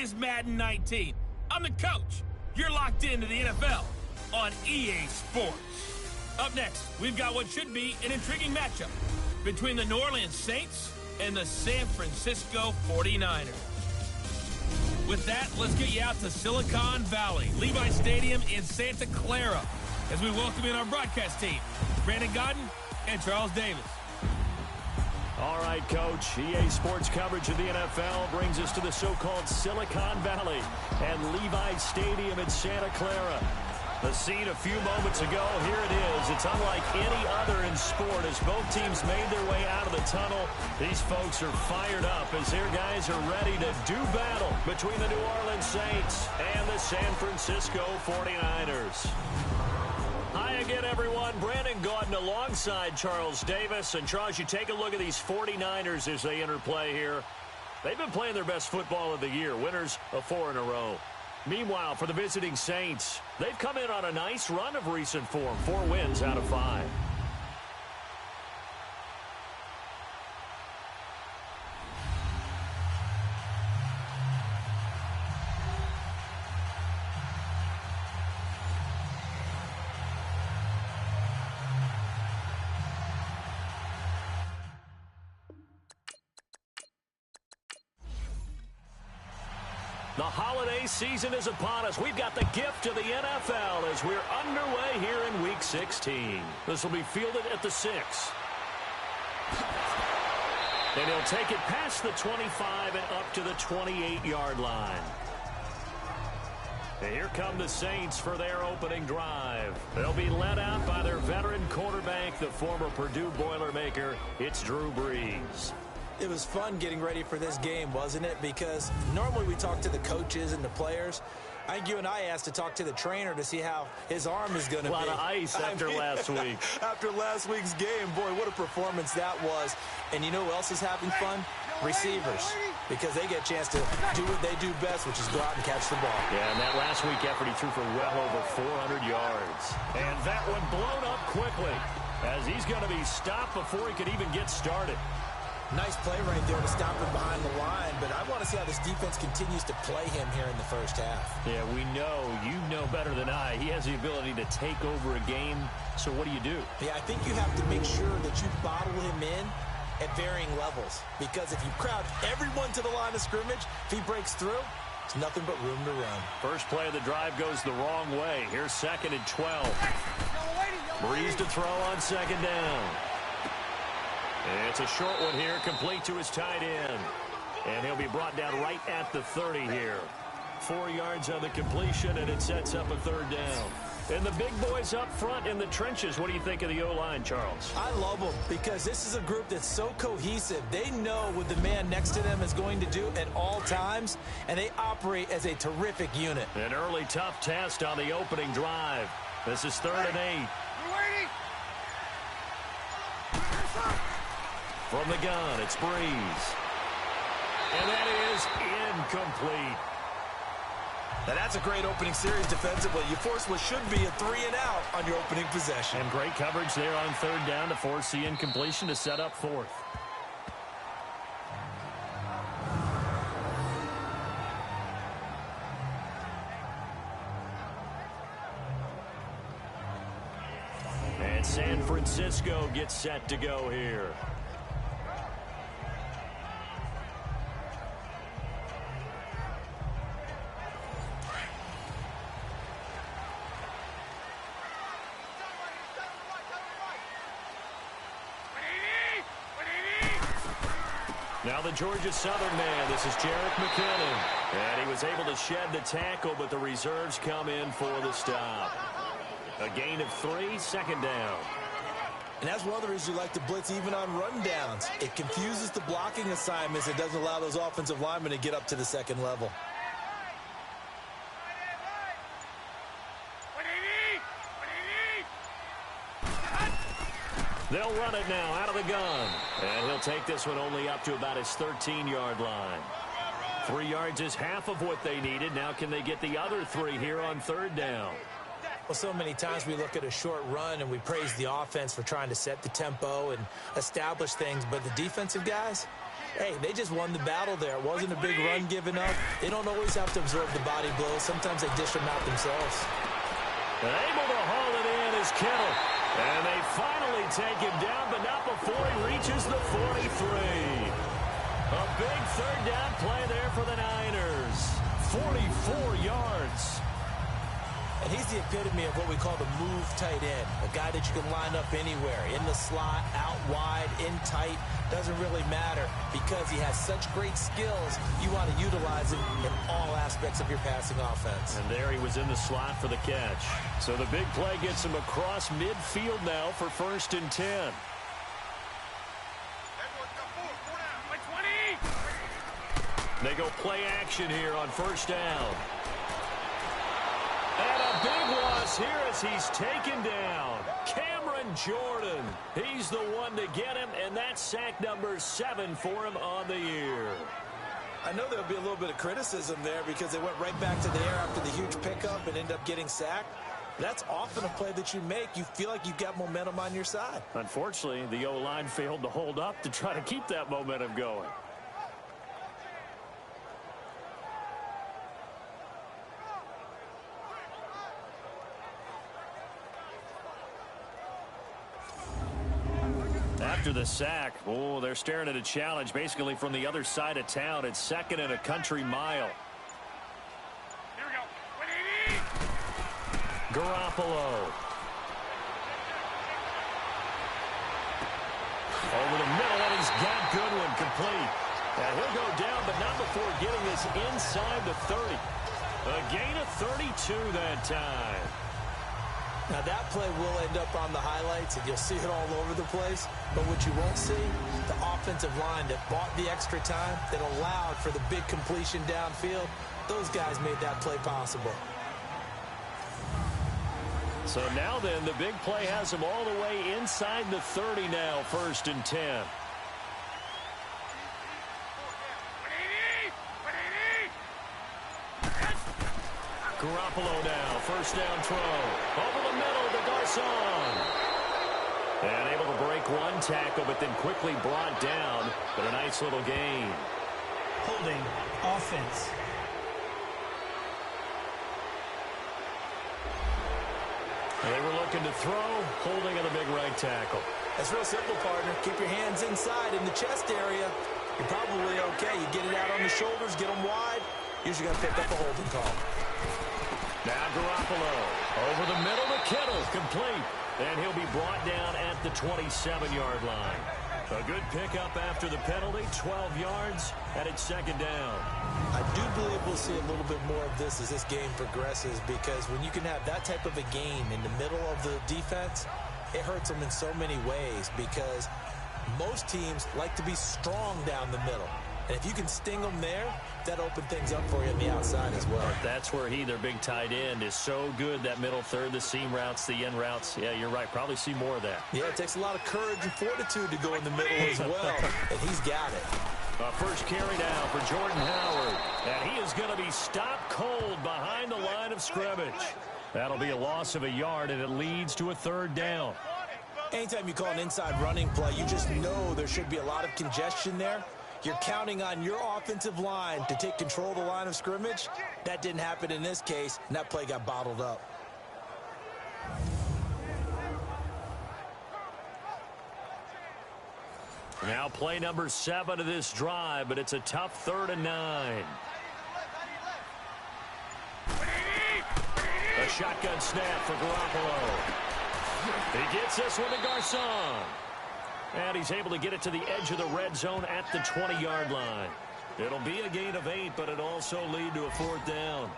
is Madden 19. I'm the coach. You're locked into the NFL on EA Sports. Up next, we've got what should be an intriguing matchup between the New Orleans Saints and the San Francisco 49ers. With that, let's get you out to Silicon Valley, Levi Stadium in Santa Clara, as we welcome in our broadcast team, Brandon Gaudin and Charles Davis. All right, Coach. EA Sports coverage of the NFL brings us to the so-called Silicon Valley and Levi Stadium in Santa Clara. The scene a few moments ago, here it is. It's unlike any other in sport as both teams made their way out of the tunnel. These folks are fired up as their guys are ready to do battle between the New Orleans Saints and the San Francisco 49ers. Hi again, everyone. Brandon Gaudin alongside Charles Davis. And, Charles, you take a look at these 49ers as they enter play here. They've been playing their best football of the year, winners of 4 in a row. Meanwhile, for the visiting Saints, they've come in on a nice run of recent form, 4 wins out of 5. The holiday season is upon us. We've got the gift of the NFL as we're underway here in Week 16. This will be fielded at the 6. And he'll take it past the 25 and up to the 28-yard line. And here come the Saints for their opening drive. They'll be led out by their veteran quarterback, the former Purdue Boilermaker. It's Drew Brees. It was fun getting ready for this game, wasn't it? Because normally we talk to the coaches and the players. I think you and I asked to talk to the trainer to see how his arm is going to be. A lot of ice after last week. After last week's game, boy, what a performance that was. And you know who else is having fun? Receivers. Because they get a chance to do what they do best, which is go out and catch the ball. Yeah, and that last week effort, he threw for well over 400 yards. And that one blown up quickly as he's going to be stopped before he could even get started. Nice play right there to stop him behind the line, but I want to see how this defense continues to play him here in the first half. Yeah, we know. You know better than I. He has the ability to take over a game, so what do you do? Yeah, I think you have to make sure that you bottle him in at varying levels, because if you crowd everyone to the line of scrimmage, if he breaks through, it's nothing but room to run. First play of the drive goes the wrong way. Here's 2nd and 12. Brees to throw on 2nd down. It's a short one here, complete to his tight end. And he'll be brought down right at the 30 here. 4 yards on the completion, and it sets up a 3rd down. And the big boys up front in the trenches. What do you think of the O-line, Charles? I love them because this is a group that's so cohesive. They know what the man next to them is going to do at all times, and they operate as a terrific unit. An early tough test on the opening drive. This is 3rd and 8. From the gun, it's Brees. And that is incomplete. Now that's a great opening series defensively. You force what should be a 3 and out on your opening possession. And great coverage there on 3rd down to force the incompletion to set up 4th. And San Francisco gets set to go here. Now the Georgia Southern man, this is Jerick McKinnon. And he was able to shed the tackle, but the reserves come in for the stop. A gain of 3, 2nd down. And that's one of the reasons you like to blitz even on rundowns. It confuses the blocking assignments. It doesn't allow those offensive linemen to get up to the 2nd level. They'll run it now out of the gun. And he'll take this one only up to about his 13-yard line. 3 yards is half of what they needed. Now can they get the other 3 here on 3rd down? Well, so many times we look at a short run and we praise the offense for trying to set the tempo and establish things. But the defensive guys, Hey, they just won the battle there. It wasn't a big run given up. They don't always have to absorb the body blows. Sometimes they dish them out themselves. And able to haul it in is Kittle. And they finally take him down, but not before he reaches the 43. A big third down play there for the Niners. 44 yards. And he's the epitome of what we call the move tight end. A guy that you can line up anywhere. In the slot, out wide, in tight. Doesn't really matter because he has such great skills. You want to utilize him in all aspects of your passing offense. And there he was in the slot for the catch. So the big play gets him across midfield now for 1st and 10. They go play action here on 1st down. And a big loss here as he's taken down. Cameron Jordan. He's the one to get him, and that's sack number 7 for him on the year. I know there'll be a little bit of criticism there because they went right back to the air after the huge pickup and ended up getting sacked. That's often a play that you make. You feel like you've got momentum on your side. Unfortunately, the O-line failed to hold up to try to keep that momentum going. After the sack, they're staring at a challenge basically from the other side of town. It's 2nd and a country mile. Here we go. Garoppolo. Over the middle, and he's got Goodwin complete. And he'll go down, but not before getting this inside the 30. A gain of 32 that time. Now that play will end up on the highlights, and you'll see it all over the place. But what you won't see, the offensive line that bought the extra time, that allowed for the big completion downfield, those guys made that play possible. So now then, the big play has him all the way inside the 30 now, 1st and 10. Garoppolo now, 1st down throw. Over the middle to Garcon. And able to break one tackle, but then quickly brought down. But a nice little gain. Holding offense. They were looking to throw, holding on the big right tackle. That's real simple, partner. Keep your hands inside in the chest area. You're probably okay. You get it out on the shoulders, get them wide. Usually got to pick up a holding call. Now Garoppolo over the middle to Kittle, complete. And he'll be brought down at the 27-yard line. A good pickup after the penalty, 12 yards, and it's 2nd down. I do believe we'll see a little bit more of this as this game progresses, because when you can have that type of a gain in the middle of the defense, it hurts them in so many ways, because most teams like to be strong down the middle. And if you can sting them there, that opens things up for you on the outside as well. That's where their big tight end, is so good, that middle third, the seam routes, the end routes. Yeah, you're right. Probably see more of that. Yeah, it takes a lot of courage and fortitude to go in the middle as well, and he's got it. First carry down for Jordan Howard. And he is going to be stopped cold behind the line of scrimmage. That'll be a loss of a yard, and it leads to a 3rd down. Anytime you call an inside running play, you just know there should be a lot of congestion there. You're counting on your offensive line to take control of the line of scrimmage. That didn't happen in this case, and that play got bottled up. Now play number 7 of this drive, but it's a tough 3rd and 9. A shotgun snap for Garoppolo. He gets this one to Garcon. And he's able to get it to the edge of the red zone at the 20-yard line. It'll be a gain of 8, but it'll also lead to a 4th down.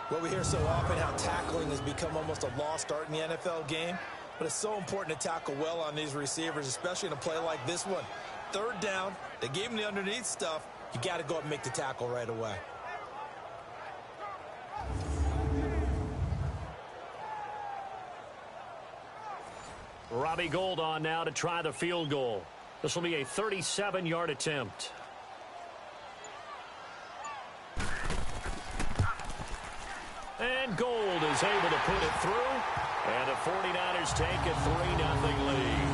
Well, we hear so often how tackling has become almost a lost art in the NFL game. But it's so important to tackle well on these receivers, especially in a play like this one. 3rd down, they gave him the underneath stuff. You got to go up and make the tackle right away. Robbie Gould on now to try the field goal. This will be a 37-yard attempt. And Gould is able to put it through. And the 49ers take a 3-0 lead.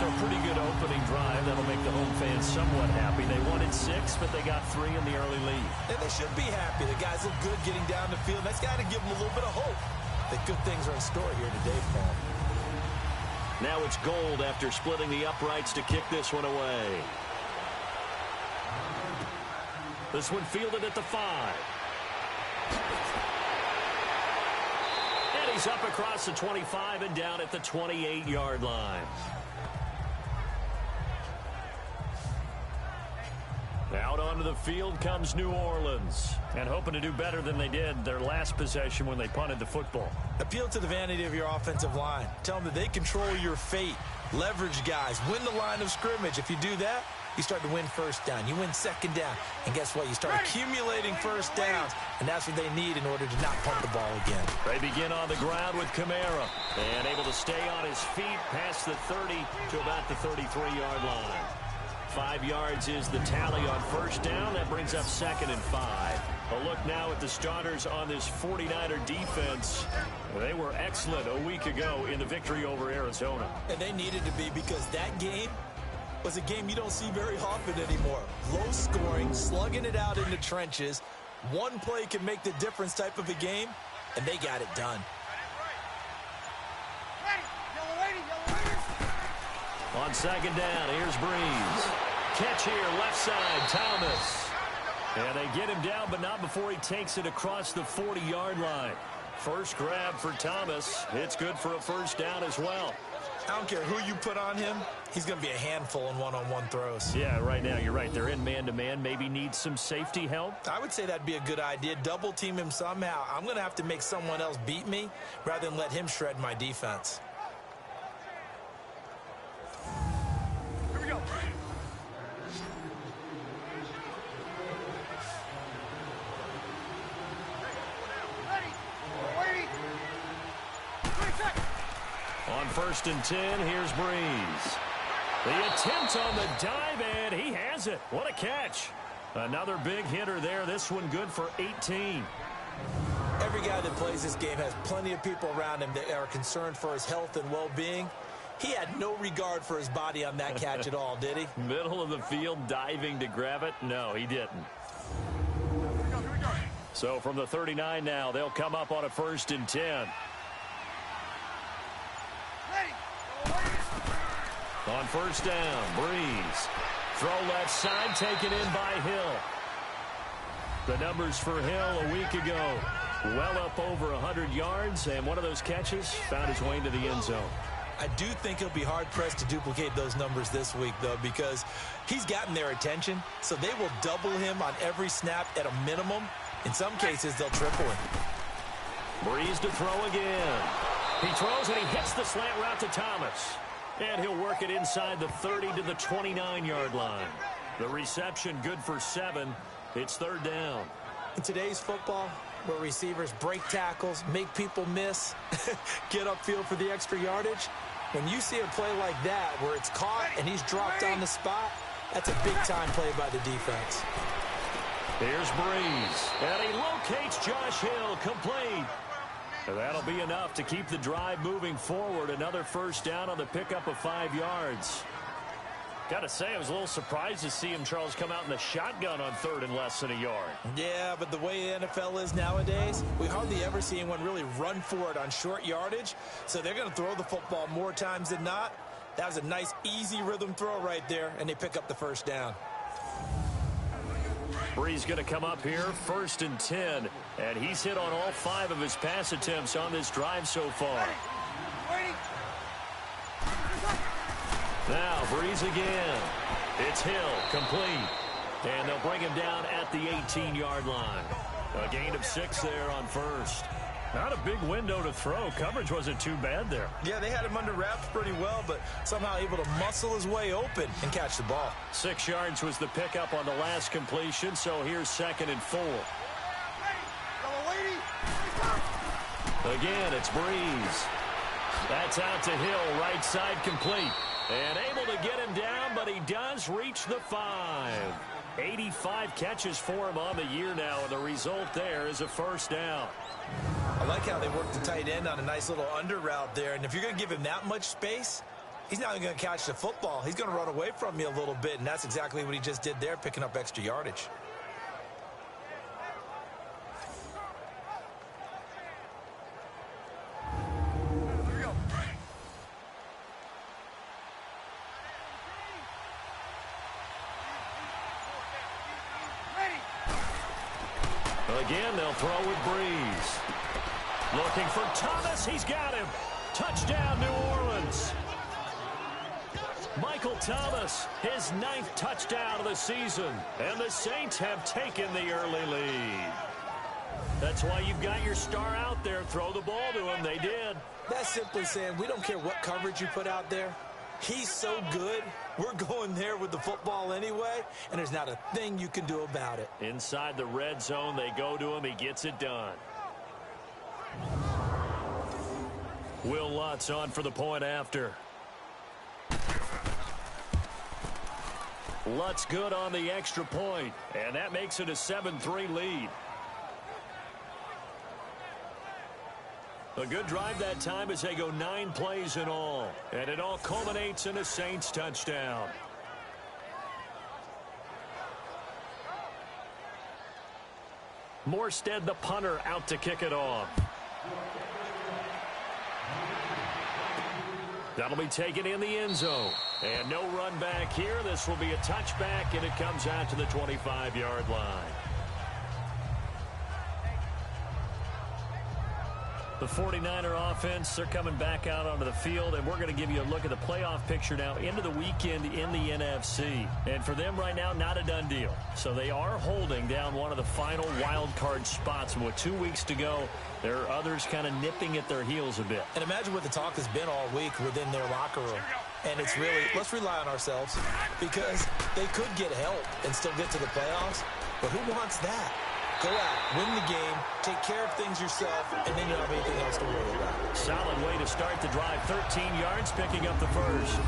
So a pretty good opening drive. That'll make the home fans somewhat happy. They wanted 6, but they got 3 in the early lead. And they should be happy. The guys look good getting down the field. That's got to give them a little bit of hope that good things are in store here today for them. Now it's Gold after splitting the uprights to kick this one away. This one fielded at the 5. And he's up across the 25 and down at the 28-yard line. Out onto the field comes New Orleans. And hoping to do better than they did their last possession when they punted the football. Appeal to the vanity of your offensive line. Tell them that they control your fate. Leverage guys. Win the line of scrimmage. If you do that, you start to win first down. You win second down. And guess what? You start accumulating first downs. And that's what they need in order to not punt the ball again. They begin on the ground with Kamara. And able to stay on his feet past the 30 to about the 33-yard line. 5 yards is the tally on first down. That brings up 2nd and 5. A look now at the starters on this 49er defense. They were excellent a week ago in the victory over Arizona. And they needed to be, because that game was a game you don't see very often anymore. Low scoring, slugging it out in the trenches. One play can make the difference type of a game, and they got it done. On second down, here's Breeze. Catch here, left side, Thomas. And they get him down, but not before he takes it across the 40-yard line. First grab for Thomas. It's good for a first down as well. I don't care who you put on him. He's going to be a handful in one-on-one throws. Yeah, right now, you're right. They're in man-to-man. Maybe need some safety help. I would say that'd be a good idea. Double team him somehow. I'm going to have to make someone else beat me rather than let him shred my defense. Here we go. On 1st and 10, here's Breeze. The attempt on the dive, and he has it. What a catch. Another big hitter there. This one good for 18. Every guy that plays this game has plenty of people around him that are concerned for his health and well-being. He had no regard for his body on that catch at all, did he? Middle of the field, diving to grab it. No, he didn't. So from the 39 now, they'll come up on a 1st and 10. On first down, Breeze. Throw left side, taken in by Hill. The numbers for Hill a week ago. Well up over 100 yards, and one of those catches found his way into the end zone. I do think he'll be hard-pressed to duplicate those numbers this week, though, because he's gotten their attention, so they will double him on every snap at a minimum. In some cases, they'll triple him. Breeze to throw again. He throws, and he hits the slant route to Thomas. And he'll work it inside the 30 to the 29-yard line. The reception good for 7. It's 3rd down. In today's football, where receivers break tackles, make people miss, get upfield for the extra yardage, when you see a play like that where it's caught and he's dropped on the spot, that's a big-time play by the defense. Here's Breeze, and he locates Josh Hill, complete. And that'll be enough to keep the drive moving forward. Another first down on the pickup of 5 yards. Got to say, I was a little surprised to see him, Charles, come out in the shotgun on 3rd and less than a yard. Yeah, but the way the NFL is nowadays, we hardly ever see anyone really run for it on short yardage. So they're going to throw the football more times than not. That was a nice, easy rhythm throw right there, and they pick up the first down. Breeze going to come up here, 1st and 10, and he's hit on all 5 of his pass attempts on this drive so far. Now Breeze again. It's Hill, complete, and they'll bring him down at the 18-yard line. A gain of 6 there on 1st. Not a big window to throw. Coverage wasn't too bad there. Yeah, they had him under wraps pretty well, but somehow able to muscle his way open and catch the ball. 6 yards was the pickup on the last completion, so here's 2nd and 4. Again, it's Breeze. That's out to Hill, right side complete. And able to get him down, but he does reach the 5. 85 catches for him on the year now, and the result there is a first down. I like how they work the tight end on a nice little under route there. And if you're going to give him that much space, He's not even going to catch the football. He's going to run away from me a little bit, and that's exactly what he just did there, picking up extra yardage. Again, they'll throw with Breeze. Looking for Thomas. He's got him. Touchdown, New Orleans. Michael Thomas, his 9th touchdown of the season. And the Saints have taken the early lead. That's why you've got your star out there. Throw the ball to him. They did. That's simply saying we don't care what coverage you put out there. He's so good, we're going there with the football anyway, and there's not a thing you can do about it. Inside the red zone, they go to him. He gets it done. Will Lutz on for the point after. Lutz good on the extra point, and that makes it a 7-3 lead. A good drive that time as they go 9 plays in all. And it all culminates in a Saints touchdown. Morstead, the punter, out to kick it off. That'll be taken in the end zone. And no run back here. This will be a touchback, and it comes out to the 25-yard line. The 49er offense, they're coming back out onto the field, and we're going to give you a look at the playoff picture now into the weekend in the NFC. And for them right now, not a done deal. So they are holding down one of the final wild card spots. And with 2 weeks to go, there are others kind of nipping at their heels a bit. And imagine what the talk has been all week within their locker room. And it's really, let's rely on ourselves, because they could get help and still get to the playoffs. But who wants that? Go out, win the game, take care of things yourself, and then you don't have anything else to worry about. Solid way to start the drive. 13 yards, picking up the first.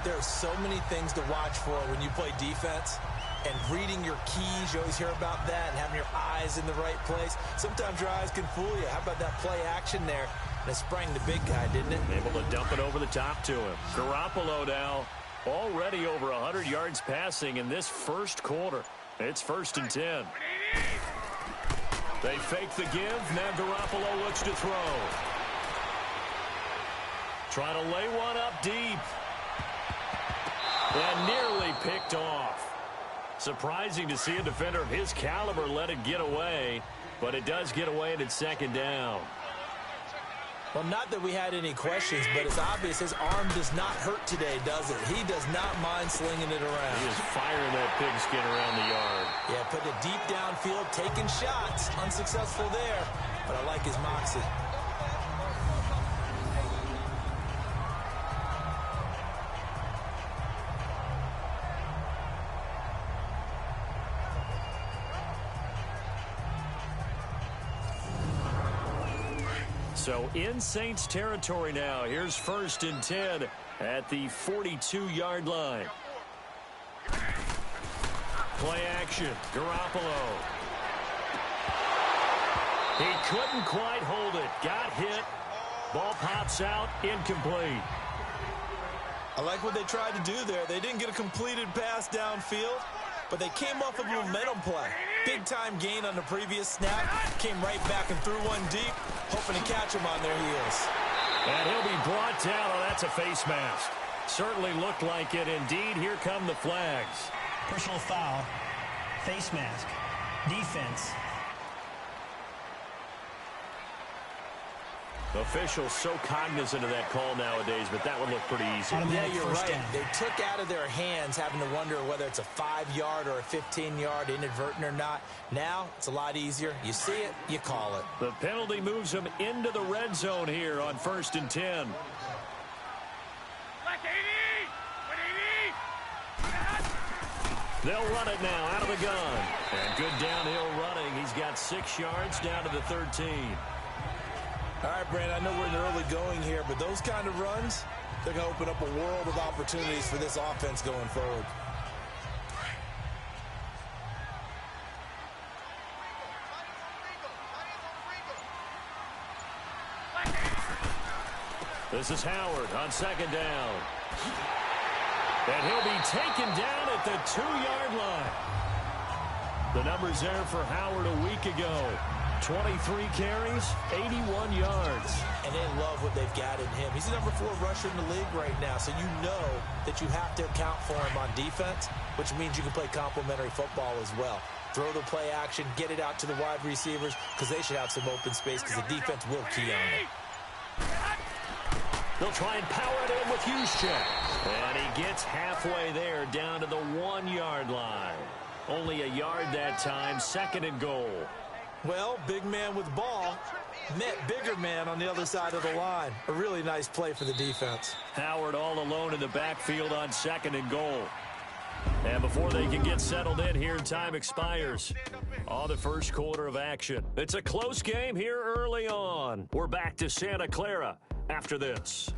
There are so many things to watch for when you play defense. And reading your keys, you always hear about that, and having your eyes in the right place. Sometimes your eyes can fool you. How about that play action there? And it sprang the big guy, didn't it? Able to dump it over the top to him. Garoppolo now already over 100 yards passing in this first quarter. It's 1st and 10. They fake the give. Now Garoppolo looks to throw. Trying to lay one up deep. And nearly picked off. Surprising to see a defender of his caliber let it get away. But it does get away and it's 2nd down. Well, not that we had any questions, but it's obvious his arm does not hurt today, does it? He does not mind slinging it around. He is firing that pigskin around the yard. Yeah, putting it deep downfield, taking shots. Unsuccessful there, but I like his moxie. So in Saints territory now. Here's 1st and 10 at the 42-yard line. Play action. Garoppolo. He couldn't quite hold it. Got hit. Ball pops out. Incomplete. I like what they tried to do there. They didn't get a completed pass downfield, but they came off of a momentum play. Big-time gain on the previous snap. Came right back and threw one deep, hoping to catch them on their heels. And he'll be brought down. Oh, that's a face mask. Certainly looked like it. Indeed, here come the flags. Personal foul, face mask, defense. Officials so cognizant of that call nowadays, but that would look pretty easy. Yeah, you're right. They took out of their hands having to wonder whether it's a 5-yard or a 15-yard, inadvertent or not. Now, it's a lot easier. You see it, you call it. The penalty moves them into the red zone here on 1st and 10. They'll run it now out of the gun. And good downhill running. He's got 6 yards down to the 13. All right, Brandon, I know we're in the early going here, but those kind of runs, they're going to open up a world of opportunities for this offense going forward. This is Howard on second down. And he'll be taken down at the 2-yard line. The numbers there for Howard a week ago. 23 carries, 81 yards. And they love what they've got in him. He's the number 4 rusher in the league right now, so you know that you have to account for him on defense, which means you can play complementary football as well. Throw the play action, get it out to the wide receivers, because they should have some open space, because the defense will key on it. They'll try and power it in with Juszczyk. And he gets halfway there, down to the 1-yard line. Only a yard that time, second and goal. Well, big man with ball met bigger man on the other side of the line. A really nice play for the defense. Howard all alone in the backfield on second and goal. And before they can get settled in here, time expires on the first quarter of action. It's a close game here early on. We're back to Santa Clara after this.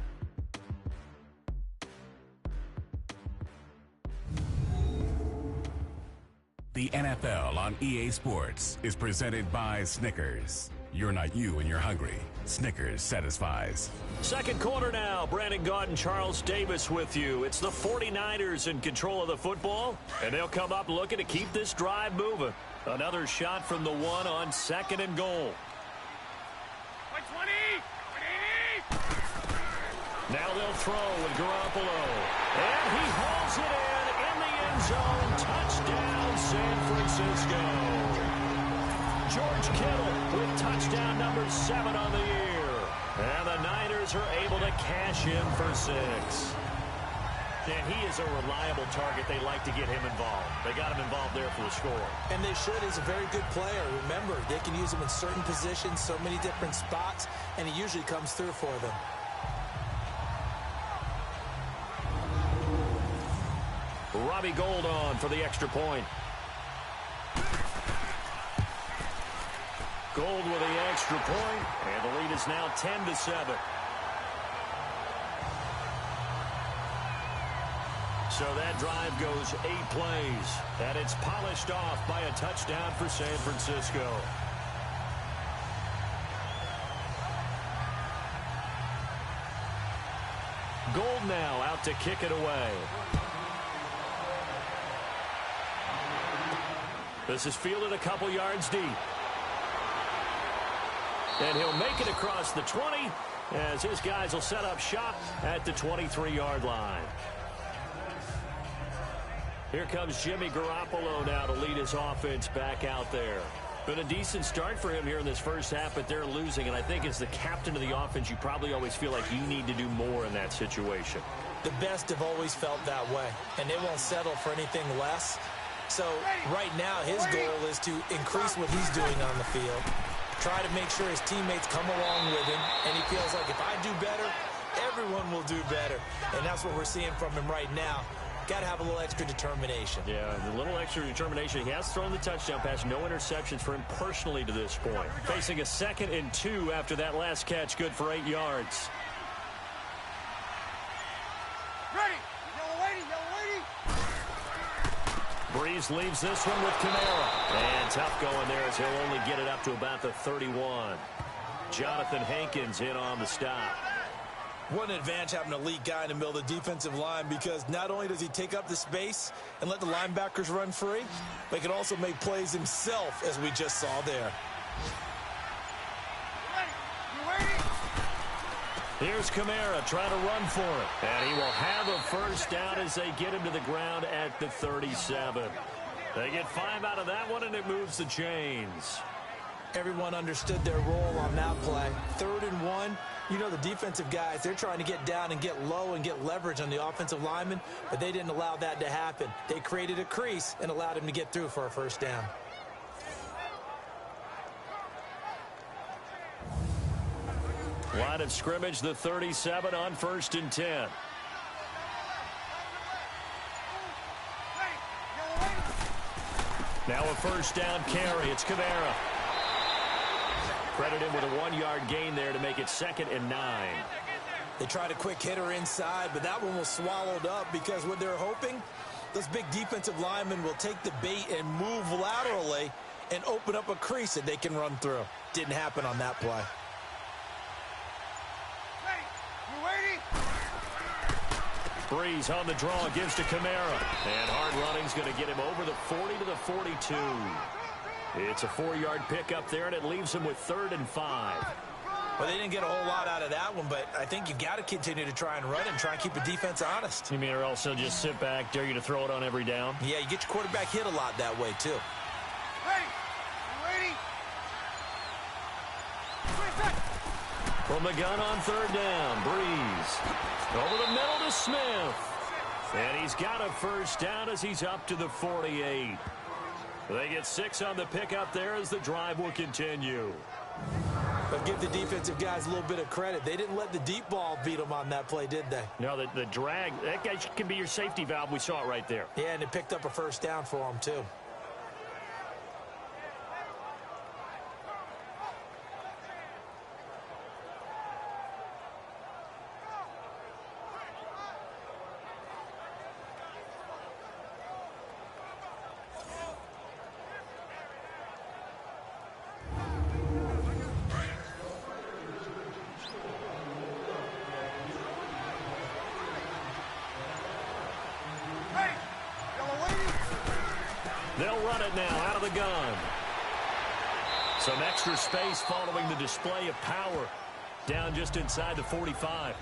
The NFL on EA Sports is presented by Snickers. You're not you when you're hungry. Snickers satisfies. Second quarter now. Brandon Gaudin and Charles Davis with you. It's the 49ers in control of the football, and they'll come up looking to keep this drive moving. Another shot from the 1 on second and goal. 20! Now they'll throw with Garoppolo. And he hauls it in the end zone. Touchdown, San Francisco. George Kittle with touchdown number 7 on the year. And the Niners are able to cash in for 6. And he is a reliable target. They like to get him involved. They got him involved there for the score. And they should. He's a very good player. Remember, they can use him in certain positions, so many different spots, and he usually comes through for them. Robbie Gould on for the extra point. Gould with the extra point, and the lead is now 10-7. So that drive goes 8 plays, and it's polished off by a touchdown for San Francisco. Gould now out to kick it away. This is fielded a couple yards deep. And he'll make it across the 20 as his guys will set up shop at the 23-yard line. Here comes Jimmy Garoppolo now to lead his offense back out there. Been a decent start for him here in this first half, but they're losing. And I think as the captain of the offense, you probably always feel like you need to do more in that situation. The best have always felt that way, and they won't settle for anything less. So right now his goal is to increase what he's doing on the field, try to make sure his teammates come along with him, and he feels like if I do better, everyone will do better. And that's what we're seeing from him right now. Got to have a little extra determination. Yeah, a little extra determination. He has thrown the touchdown pass. No interceptions for him personally to this point. Facing a 2nd and 2 after that last catch, good for 8 yards. Ready! Yellow lady! Breeze leaves this one with Kamara. And tough going there as he'll only get it up to about the 31. Jonathan Hankins in on the stop. What an advantage having an elite guy in the middle of the defensive line, because not only does he take up the space and let the linebackers run free, but he can also make plays himself, as we just saw there. Here's Kamara trying to run for it. And he will have a first down as they get him to the ground at the 37. They get 5 out of that one, and it moves the chains. Everyone understood their role on that play. 3rd and 1. You know the defensive guys, they're trying to get down and get low and get leverage on the offensive lineman, but they didn't allow that to happen. They created a crease and allowed him to get through for a first down. Line of scrimmage, the 37 on 1st and 10. Now a first down carry. It's Kamara. Credit him with a 1-yard gain there to make it 2nd and 9. They tried a quick hitter inside, but that one was swallowed up because what they're hoping, those big defensive linemen will take the bait and move laterally and open up a crease that they can run through. Didn't happen on that play. Breeze on the draw, gives to Kamara. And hard running's going to get him over the 40 to the 42. It's a 4-yard pickup there, and it leaves him with 3rd and 5. Well, they didn't get a whole lot out of that one, but I think you got to continue to try and run and try and keep the defense honest. You mean or also just sit back, dare you to throw it on every down? Yeah, you get your quarterback hit a lot that way, too. Ready. Ready. From the gun on 3rd down, Breeze. Over the middle to Smith. And he's got a 1st down as he's up to the 48. They get 6 on the pickup there as the drive will continue. But give the defensive guys a little bit of credit. They didn't let the deep ball beat them on that play, did they? No, the drag, that guy can be your safety valve. We saw it right there. Yeah, and it picked up a 1st down for them, too. They'll run it now out of the gun. Some extra space following the display of power. Down just inside the 45.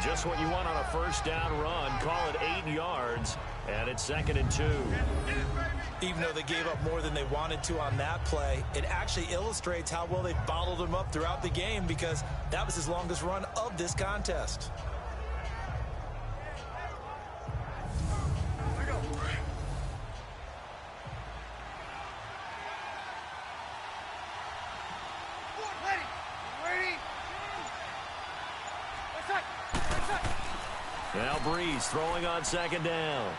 Just what you want on a 1st down run. Call it 8 yards. And it's 2nd and 2. Even though they gave up more than they wanted to on that play, it actually illustrates how well they bottled him up throughout the game because that was his longest run of this contest. Now Breeze throwing on 2nd down.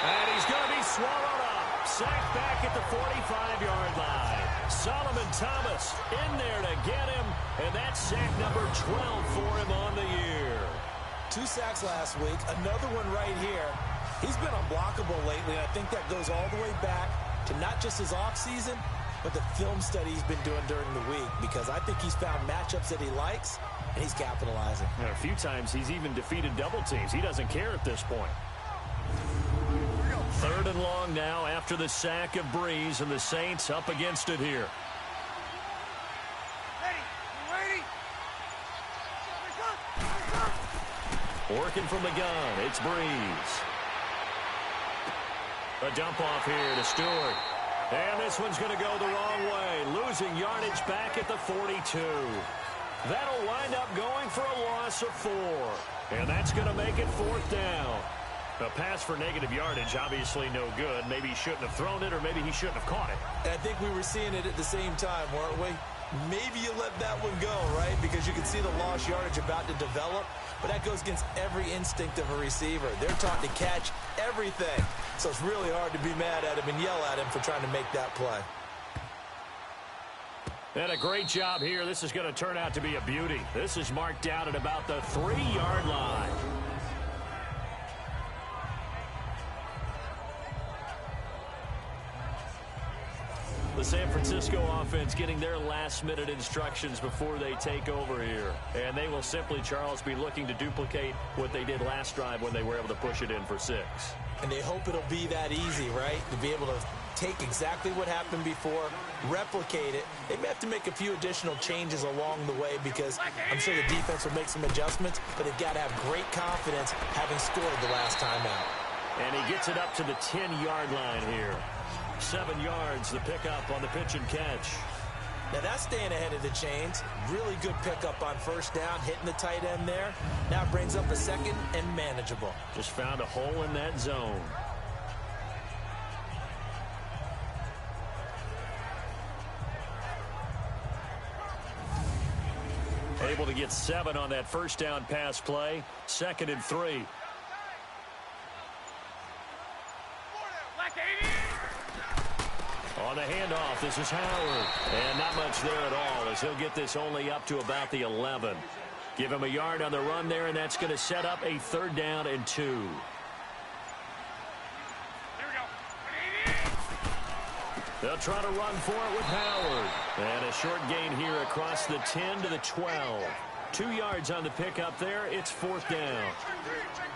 And he's going to be swallowed up. Sacked back at the 45-yard line. Solomon Thomas in there to get him. And that's sack number 12 for him on the year. 2 sacks last week. Another one right here. He's been unblockable lately, and I think that goes all the way back to not just his offseason, but the film study he's been doing during the week, because I think he's found matchups that he likes, and he's capitalizing. And a few times he's even defeated double teams. He doesn't care at this point. 3rd and long now after the sack of Breeze, and the Saints up against it here. Working from the gun, it's Breeze. A dump off here to Stewart. And this one's going to go the wrong way. Losing yardage back at the 42. That'll wind up going for a loss of 4. And that's going to make it 4th down. A pass for negative yardage, obviously no good. Maybe he shouldn't have thrown it, or maybe he shouldn't have caught it. I think we were seeing it at the same time, weren't we? Maybe you let that one go, right? Because you can see the lost yardage about to develop. But that goes against every instinct of a receiver. They're taught to catch everything. So it's really hard to be mad at him and yell at him for trying to make that play. And a great job here. This is going to turn out to be a beauty. This is marked out at about the 3-yard line. The San Francisco offense getting their last-minute instructions before they take over here. And they will simply, Charles, be looking to duplicate what they did last drive when they were able to push it in for 6. And they hope it'll be that easy, right? To be able to take exactly what happened before, replicate it. They may have to make a few additional changes along the way because I'm sure the defense will make some adjustments, but they've got to have great confidence having scored the last time out. And he gets it up to the 10-yard line here. 7 yards, the pickup on the pitch and catch. Now that's staying ahead of the chains. Really good pickup on 1st down, hitting the tight end there. Now brings up a 2nd and manageable. Just found a hole in that zone. Able to get 7 on that 1st down pass play. 2nd and 3. On the handoff, this is Howard. And not much there at all as he'll get this only up to about the 11. Give him a yard on the run there, and that's going to set up a 3rd down and 2. Here we go. They'll try to run for it with Howard. And a short gain here across the 10 to the 12. 2 yards on the pickup there. It's 4th down.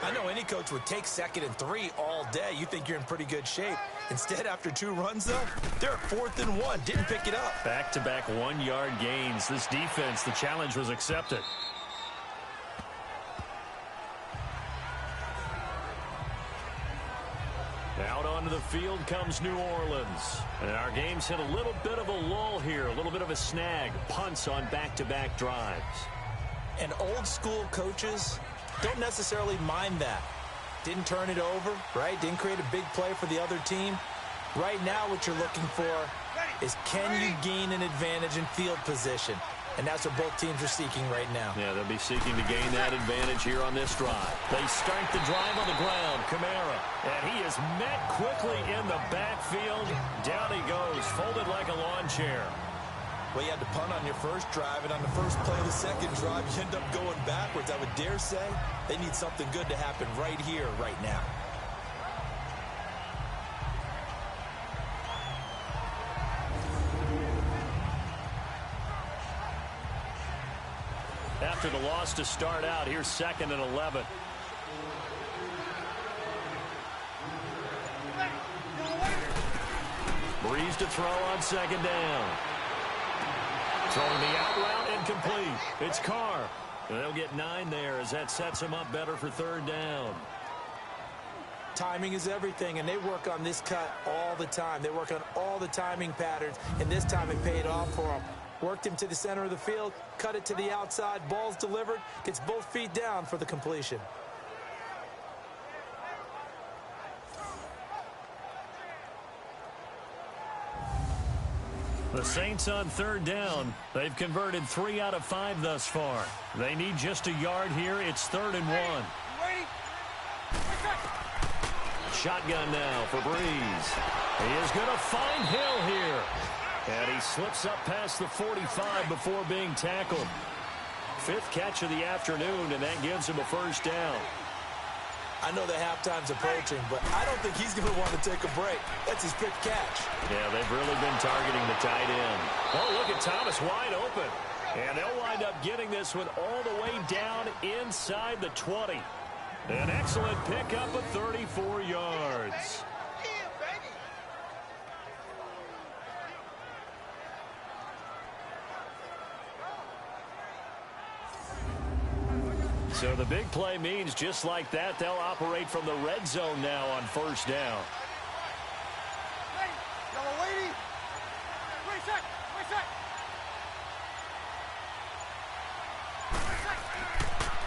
I know any coach would take 2nd and 3 all day. You think you're in pretty good shape. Instead, after 2 runs, though, they're at 4th and 1. Didn't pick it up. Back-to-back 1-yard gains. This defense, the challenge was accepted. Out onto the field comes New Orleans. And our game's hit a little bit of a lull here, a little bit of a snag. Punts on back-to-back drives. And old-school coaches don't necessarily mind that. Didn't turn it over, right? Didn't create a big play for the other team. Right now what you're looking for is, can you gain an advantage in field position? And that's what both teams are seeking right now. Yeah, they'll be seeking to gain that advantage here on this drive. They start the drive on the ground. Kamara. And he is met quickly in the backfield. Down he goes, folded like a lawn chair. Well, you had to punt on your first drive, and on the first play of the second drive, you end up going backwards. I would dare say they need something good to happen right here, right now. After the loss to start out, here's 2nd and 11. Breeze to throw on 2nd down. Throwing the out route incomplete. It's Carr. And they'll get 9 there as that sets them up better for 3rd down. Timing is everything, and they work on this cut all the time. They work on all the timing patterns, and this time it paid off for them. Worked him to the center of the field, cut it to the outside, ball's delivered, gets both feet down for the completion. The Saints on 3rd down. They've converted 3 out of 5 thus far. They need just a yard here. It's 3rd and 1. Shotgun now for Breeze. He is going to find Hill here. And he slips up past the 45 before being tackled. 5th catch of the afternoon, and that gives him a 1st down. I know the halftime's approaching, but I don't think he's going to want to take a break. That's his 5th catch. Yeah, they've really been targeting the tight end. Oh, look at Thomas wide open. And they'll wind up getting this one all the way down inside the 20. An excellent pickup of 34 yards. So the big play means just like that, they'll operate from the red zone now on 1st down.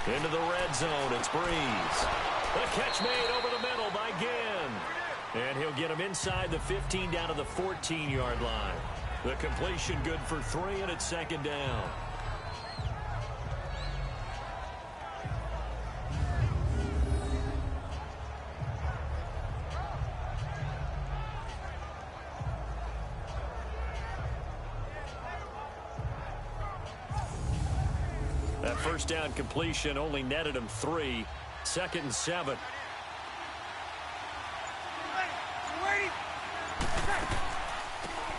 Into the red zone, it's Breeze. The catch made over the middle by Ginn. And he'll get him inside the 15 down to the 14-yard line. The completion good for 3, and it's 2nd down. That 1st down completion only netted him 3. 2nd and 7.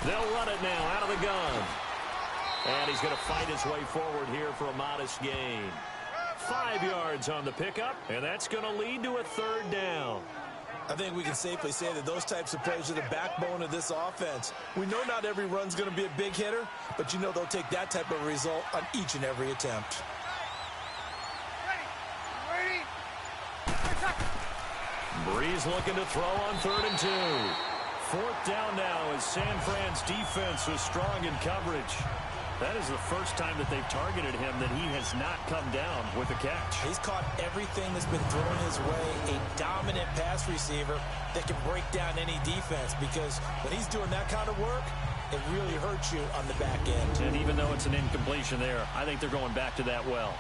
They'll run it now out of the gun. And he's going to fight his way forward here for a modest gain. 5 yards on the pickup, and that's going to lead to a 3rd down. I think we can safely say that those types of plays are the backbone of this offense. We know not every run's going to be a big hitter, but you know they'll take that type of result on each and every attempt. Breeze looking to throw on 3rd and 2. 4th down now as San Fran's defense was strong in coverage. That is the first time that they've targeted him that he has not come down with a catch. He's caught everything that's been thrown his way. A dominant pass receiver that can break down any defense, because when he's doing that kind of work, it really hurts you on the back end. And even though it's an incompletion there, I think they're going back to that well.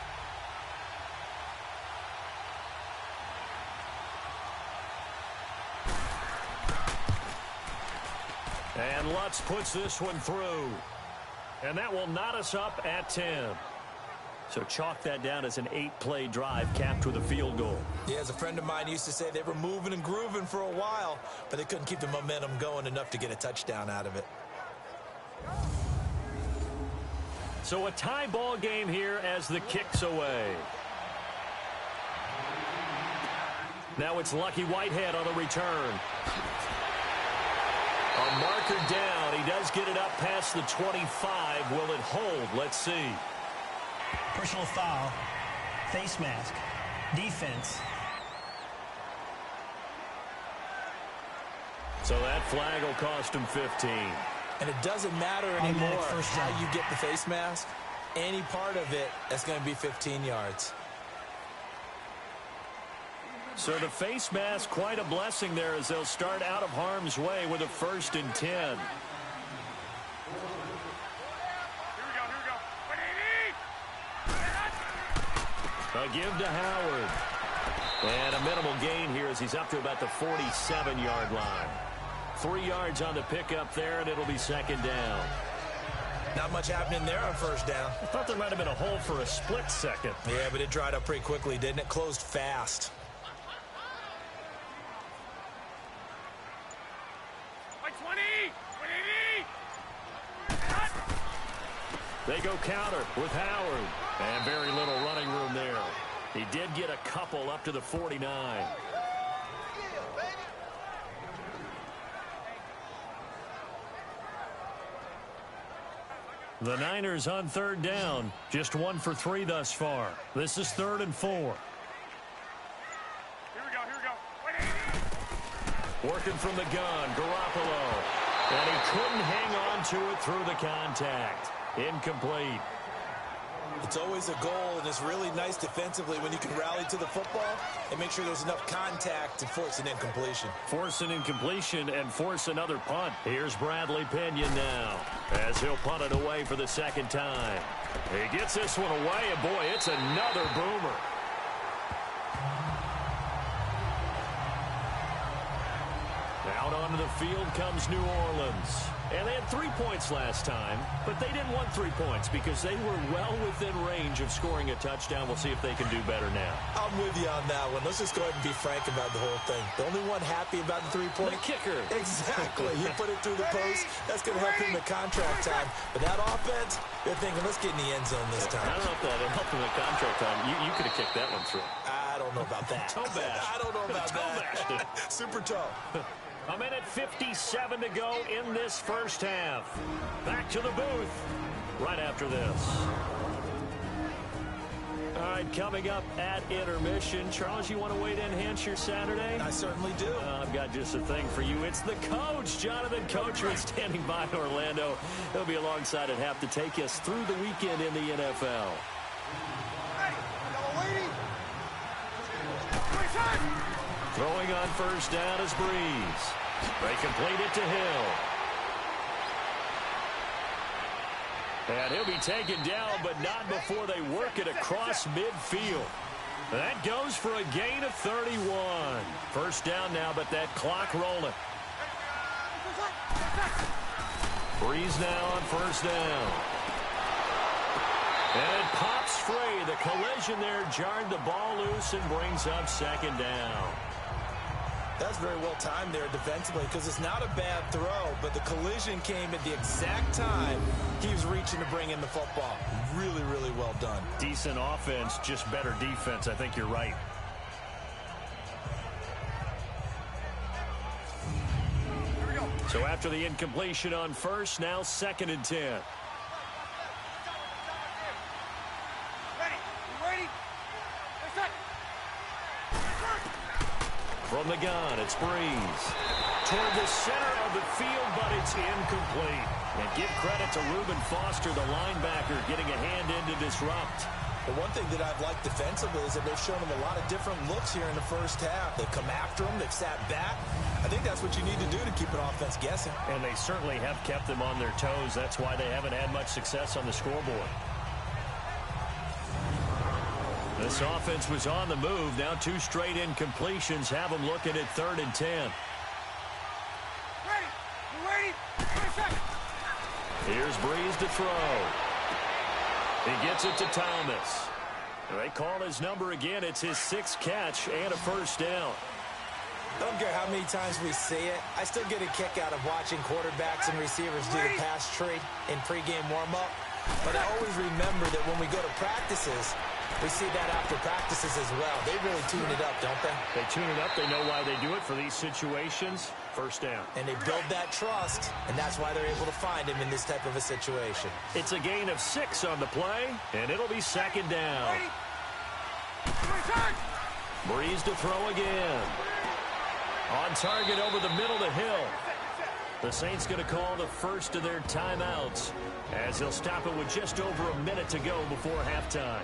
And Lutz puts this one through. And that will knot us up at 10. So chalk that down as an 8-play drive capped with a field goal. Yeah, as a friend of mine used to say, they were moving and grooving for a while, but they couldn't keep the momentum going enough to get a touchdown out of it. So a tie ball game here as the kick's away. Now it's Lucky Whitehead on the return. A marker down. He does get it up past the 25. Will it hold? Let's see. Personal foul. Face mask. Defense. So that flag will cost him 15. And it doesn't matter anymore how you get the face mask. Any part of it, that's going to be 15 yards. So the face mask, quite a blessing there as they'll start out of harm's way with a 1st and 10. Here we go. A give to Howard. And a minimal gain here as he's up to about the 47-yard line. 3 yards on the pickup there, and it'll be 2nd down. Not much happening there on 1st down. I thought there might have been a hole for a split second. Yeah, but it dried up pretty quickly, didn't it? Closed fast. They go counter with Howard. And very little running room there. He did get a couple up to the 49. The Niners on 3rd down. Just 1 for 3 thus far. This is 3rd and 4. Here we go. Working from the gun, Garoppolo. And he couldn't hang on to it through the contact. Incomplete. It's always a goal, and it's really nice defensively when you can rally to the football and make sure there's enough contact to force an incompletion. Force an incompletion and force another punt. Here's Bradley Pinion now as he'll punt it away for the 2nd time. He gets this one away, and boy, it's another boomer. Out onto the field comes New Orleans. And they had 3 points last time, but they didn't want 3 points because they were well within range of scoring a touchdown. We'll see if they can do better now. I'm with you on that one. Let's just go ahead and be frank about the whole thing. The only one happy about the 3-point? The kicker. Exactly. He put it through the post. That's going to help him in contract time. But that offense, they're thinking, let's get in the end zone this time. I don't know if that helped him in contract time. You could have kicked that one through. I don't know about that. Toe bash. I don't know about that. Super toe. A minute 57 to go in this 1st half. Back to the booth right after this. All right, coming up at intermission. Charles, you want to wait in Hampshire Saturday? I certainly do. I've got just a thing for you. It's the coach, Jonathan Coachman, standing by in Orlando. He'll be alongside at half to take us through the weekend in the NFL. Throwing on 1st down is Breeze. They complete it to Hill. And he'll be taken down, but not before they work it across midfield. That goes for a gain of 31. 1st down now, but that clock rolling. Breeze now on 1st down. And it pops free. The collision there jarred the ball loose and brings up 2nd down. That's very well timed there defensively because it's not a bad throw, but the collision came at the exact time he was reaching to bring in the football. Really, really well done. Decent offense, just better defense. I think you're right. So after the incompletion on 1st, now 2nd and 10. From the gun, it's Breeze. Toward the center of the field, but it's incomplete. And give credit to Reuben Foster, the linebacker, getting a hand in to disrupt. The one thing that I've liked defensively is that they've shown him a lot of different looks here in the 1st half. They've come after him. They've sat back. I think that's what you need to do to keep an offense guessing. And they certainly have kept them on their toes. That's why they haven't had much success on the scoreboard. This offense was on the move. Now 2 straight incompletions have them looking at 3rd and 10. Here's Breeze to throw. He gets it to Thomas. They call his number again. It's his 6th catch and a 1st down. I don't care how many times we see it. I still get a kick out of watching quarterbacks and receivers do the pass tree in pregame warm-up. But I always remember that when we go to practices, we see that after practices as well. They really tune it up, don't they? They tune it up. They know why they do it for these situations. First down. And they build that trust, and that's why they're able to find him in this type of a situation. It's a gain of 6 on the play, and it'll be second down. Breeze to throw again. On target over the middle to Hill. The Saints going to call the first of their timeouts as he'll stop it with just over a minute to go before halftime.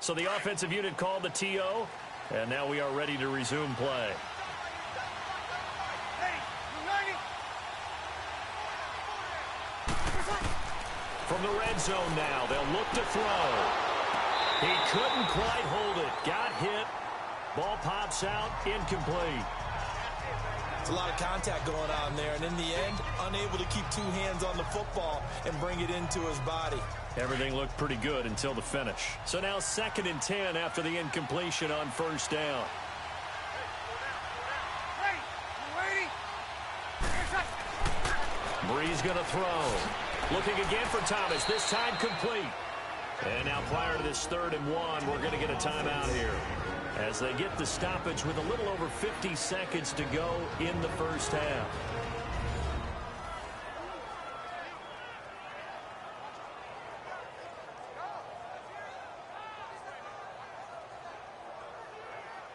So the offensive unit called the TO, and now we are ready to resume play. From the red zone now, they'll look to throw. He couldn't quite hold it. Got hit. Ball pops out, incomplete. It's a lot of contact going on there, and in the end, unable to keep 2 hands on the football and bring it into his body. Everything looked pretty good until the finish. So now 2nd and 10 after the incompletion on first down. Breeze going to throw. Looking again for Thomas, this time complete. And now prior to this 3rd and 1, we're going to get a timeout here as they get the stoppage with a little over 50 seconds to go in the first half.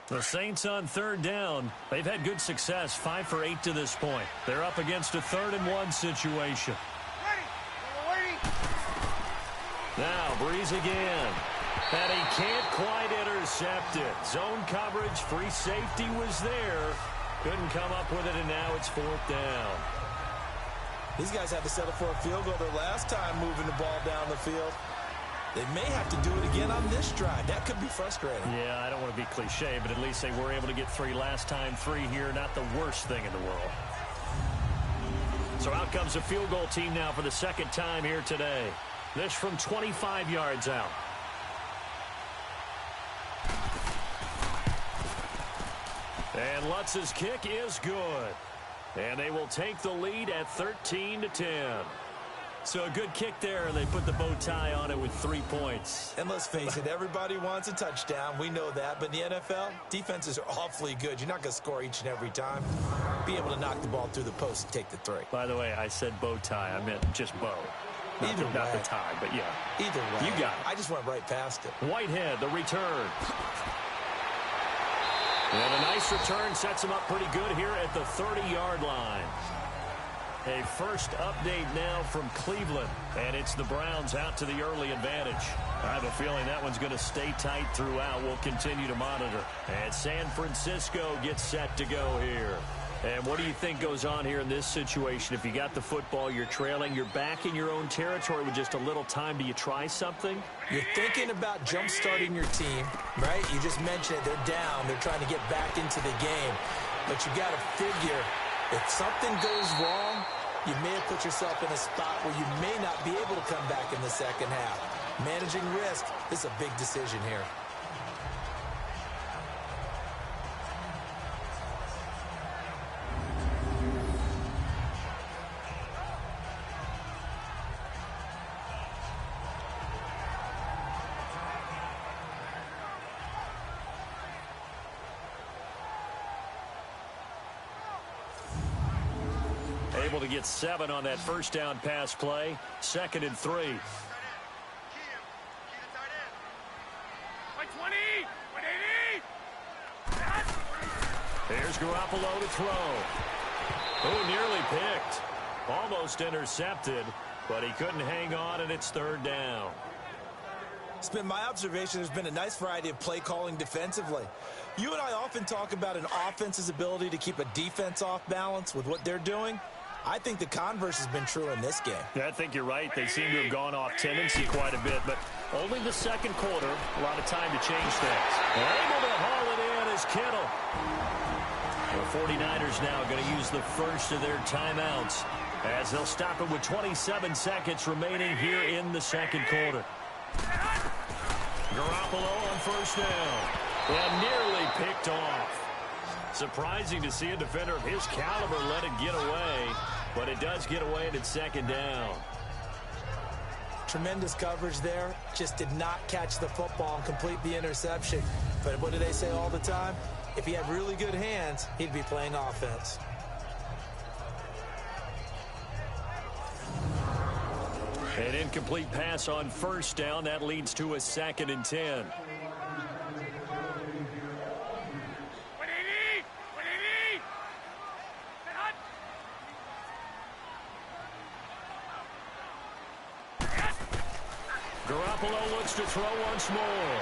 The Saints on 3rd down. They've had good success, 5 for 8 to this point. They're up against a 3rd and 1 situation. Now Breeze again. And he can't quite intercept it. Zone coverage, free safety was there. Couldn't come up with it, and now it's 4th down. These guys had to settle for a field goal their last time moving the ball down the field. They may have to do it again on this drive. That could be frustrating. Yeah, I don't want to be cliche, but at least they were able to get 3 last time. 3 here, not the worst thing in the world. So out comes a field goal team now for the 2nd time here today. This from 25 yards out. And Lutz's kick is good. And they will take the lead at 13-10. So a good kick there, and they put the bow tie on it with 3 points. And let's face it, everybody wants a touchdown. We know that. But in the NFL, defenses are awfully good. You're not going to score each and every time. Be able to knock the ball through the post and take the 3. By the way, I said bow tie. I meant just bow. Not the tie, but yeah. Either way. You got it. I just went right past it. Whitehead, the return. And a nice return sets him up pretty good here at the 30-yard line. A first update now from Cleveland, and it's the Browns out to the early advantage. I have a feeling that one's going to stay tight throughout. We'll continue to monitor. And San Francisco gets set to go here. And what do you think goes on here in this situation? If you got the football, you're trailing, you're back in your own territory with just a little time. Do you try something? You're thinking about jump-starting your team, right? You just mentioned it. They're down. They're trying to get back into the game. But you got to figure, if something goes wrong, you may have put yourself in a spot where you may not be able to come back in the second half. Managing risk is a big decision here. Able to get 7 on that first down pass play. 2nd and 3. Here's Garoppolo to throw. Oh, nearly picked. Almost intercepted, but he couldn't hang on, and it's 3rd down. It's been my observation there's been a nice variety of play calling defensively. You and I often talk about an offense's ability to keep a defense off balance with what they're doing. I think the converse has been true in this game. Yeah, I think you're right. They seem to have gone off tendency quite a bit, but only the 2nd quarter. A lot of time to change things. Able to haul it in is Kittle. The 49ers now going to use the first of their timeouts as they'll stop it with 27 seconds remaining here in the 2nd quarter. Garoppolo on first down. And nearly picked off. Surprising to see a defender of his caliber let it get away, but it does get away and it's second down. Tremendous coverage there. Just did not catch the football and complete the interception. But what do they say all the time? If he had really good hands, he'd be playing offense. An incomplete pass on first down. That leads to a 2nd and 10. Garoppolo looks to throw once more.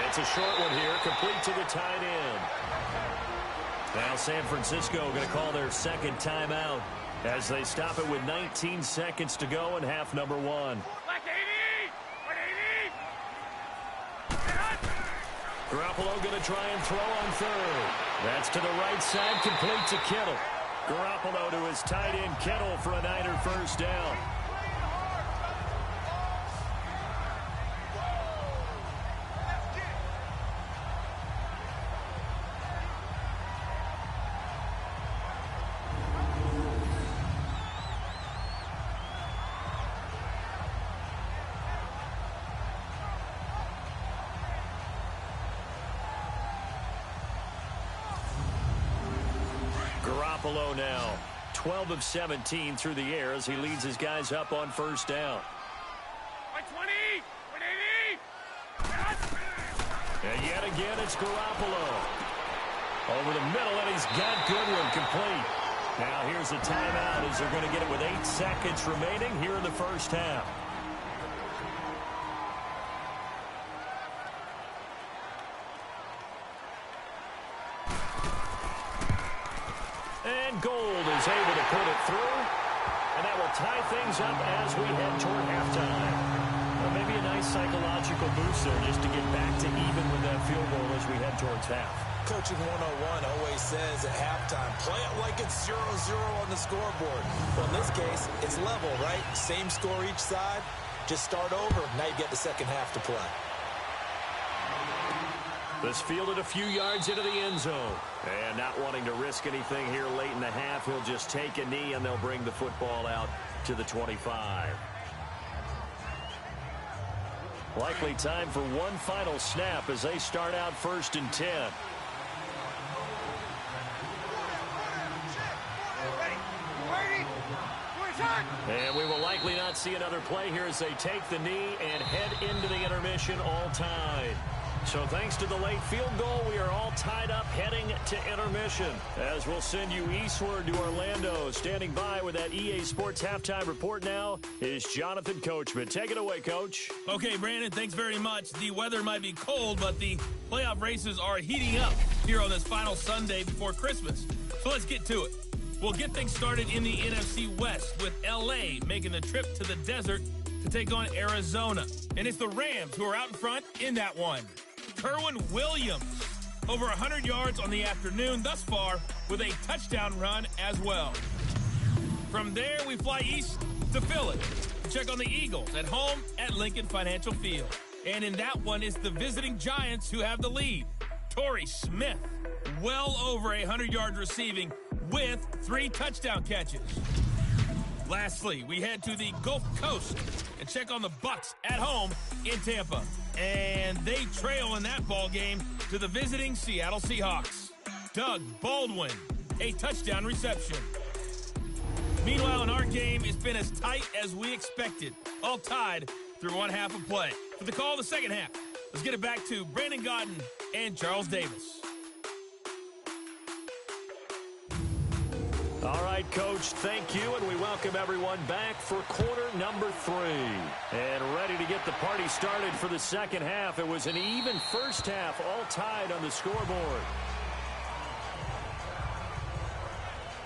It's a short one here, complete to the tight end. Now San Francisco going to call their second timeout as they stop it with 19 seconds to go in half number 1. Garoppolo going to try and throw on third. That's to the right side, complete to Kittle. Garoppolo to his tight end Kittle for a Niner first down. Garoppolo now 12 of 17 through the air as he leads his guys up on first down. And yet again it's Garoppolo over the middle, and he's got Goodwin complete. Now here's a timeout as they're going to get it with 8 seconds remaining here in the first half. And Gold is able to put it through, and that will tie things up as we head toward halftime. Well, maybe a nice psychological boost there just to get back to even with that field goal as we head towards half. Coaching 101 always says at halftime, play it like it's 0-0 on the scoreboard. Well, in this case, it's level, right? Same score each side. Just start over. Now you get the second half to play. This fielded a few yards into the end zone. And not wanting to risk anything here late in the half, he'll just take a knee and they'll bring the football out to the 25. Likely time for one final snap as they start out 1st and 10. And we will likely not see another play here as they take the knee and head into the intermission all tied. So thanks to the late field goal, we are all tied up heading to intermission. As we'll send you eastward to Orlando. Standing by with that EA Sports halftime report now is Jonathan Coachman. Take it away, Coach. Okay, Brandon, thanks very much. The weather might be cold, but the playoff races are heating up here on this final Sunday before Christmas. So let's get to it. We'll get things started in the NFC West with L.A. making the trip to the desert to take on Arizona. And it's the Rams who are out in front in that one. Kerwin Williams, over 100 yards on the afternoon thus far with a touchdown run as well. From there, we fly east to Philly to check on the Eagles at home at Lincoln Financial Field. And in that one, it's the visiting Giants who have the lead. Torrey Smith, well over 100 yards receiving with 3 touchdown catches. Lastly, we head to the Gulf Coast and check on the Bucs at home in Tampa. And they trail in that ball game to the visiting Seattle Seahawks. Doug Baldwin, a touchdown reception. Meanwhile, in our game, it's been as tight as we expected, all tied through one half of play. For the call of the second half, let's get it back to Brandon Gaudin and Charles Davis. All right, Coach, thank you, and we welcome everyone back for quarter number 3. And ready to get the party started for the second half. It was an even first half, all tied on the scoreboard.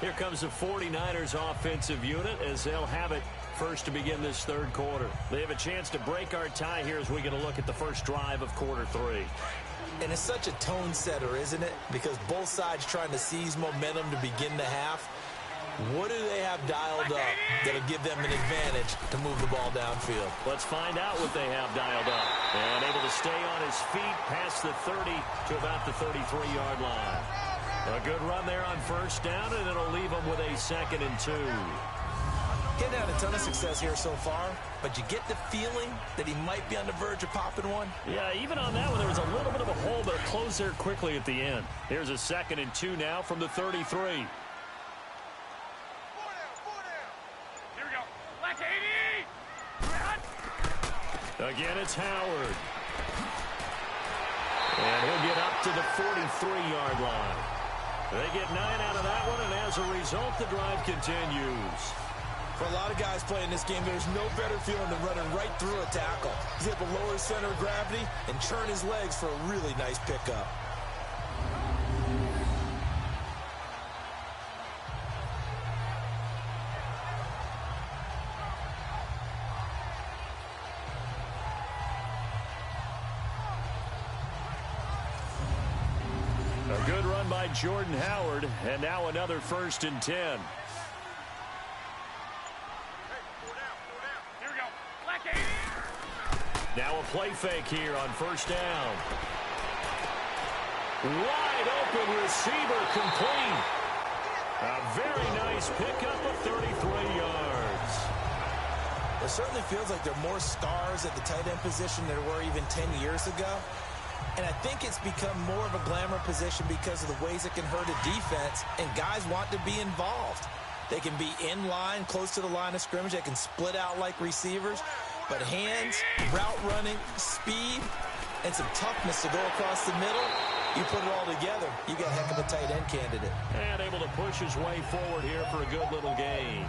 Here comes the 49ers offensive unit as they'll have it first to begin this third quarter. They have a chance to break our tie here as we get a look at the first drive of quarter 3. And it's such a tone setter, isn't it? Because both sides trying to seize momentum to begin the half. What do they have dialed up that'll give them an advantage to move the ball downfield? Let's find out what they have dialed up. And able to stay on his feet past the 30 to about the 33-yard line. A good run there on first down, and it'll leave him with a 2nd and 2. Getting had a ton of success here so far, but you get the feeling that he might be on the verge of popping one. Yeah, even on that one, there was a little bit of a hole, but it closed there quickly at the end. Here's a 2nd and 2 now from the 33. Here we go. Black 80. Again, it's Howard. And he'll get up to the 43-yard line. They get 9 out of that one, and as a result, the drive continues. For a lot of guys playing this game, there's no better feeling than running right through a tackle. He's able to lower his center of gravity and churn his legs for a really nice pickup. A good run by Jordan Howard, and now another 1st and 10. Now a play fake here on first down. Wide open receiver complete. A very nice pickup of 33 yards. It certainly feels like there are more stars at the tight end position than there were even 10 years ago. And I think it's become more of a glamour position because of the ways it can hurt a defense, and guys want to be involved. They can be in line, close to the line of scrimmage. They can split out like receivers. But hands, route running, speed, and some toughness to go across the middle, you put it all together, you got a heck of a tight end candidate. And able to push his way forward here for a good little gain.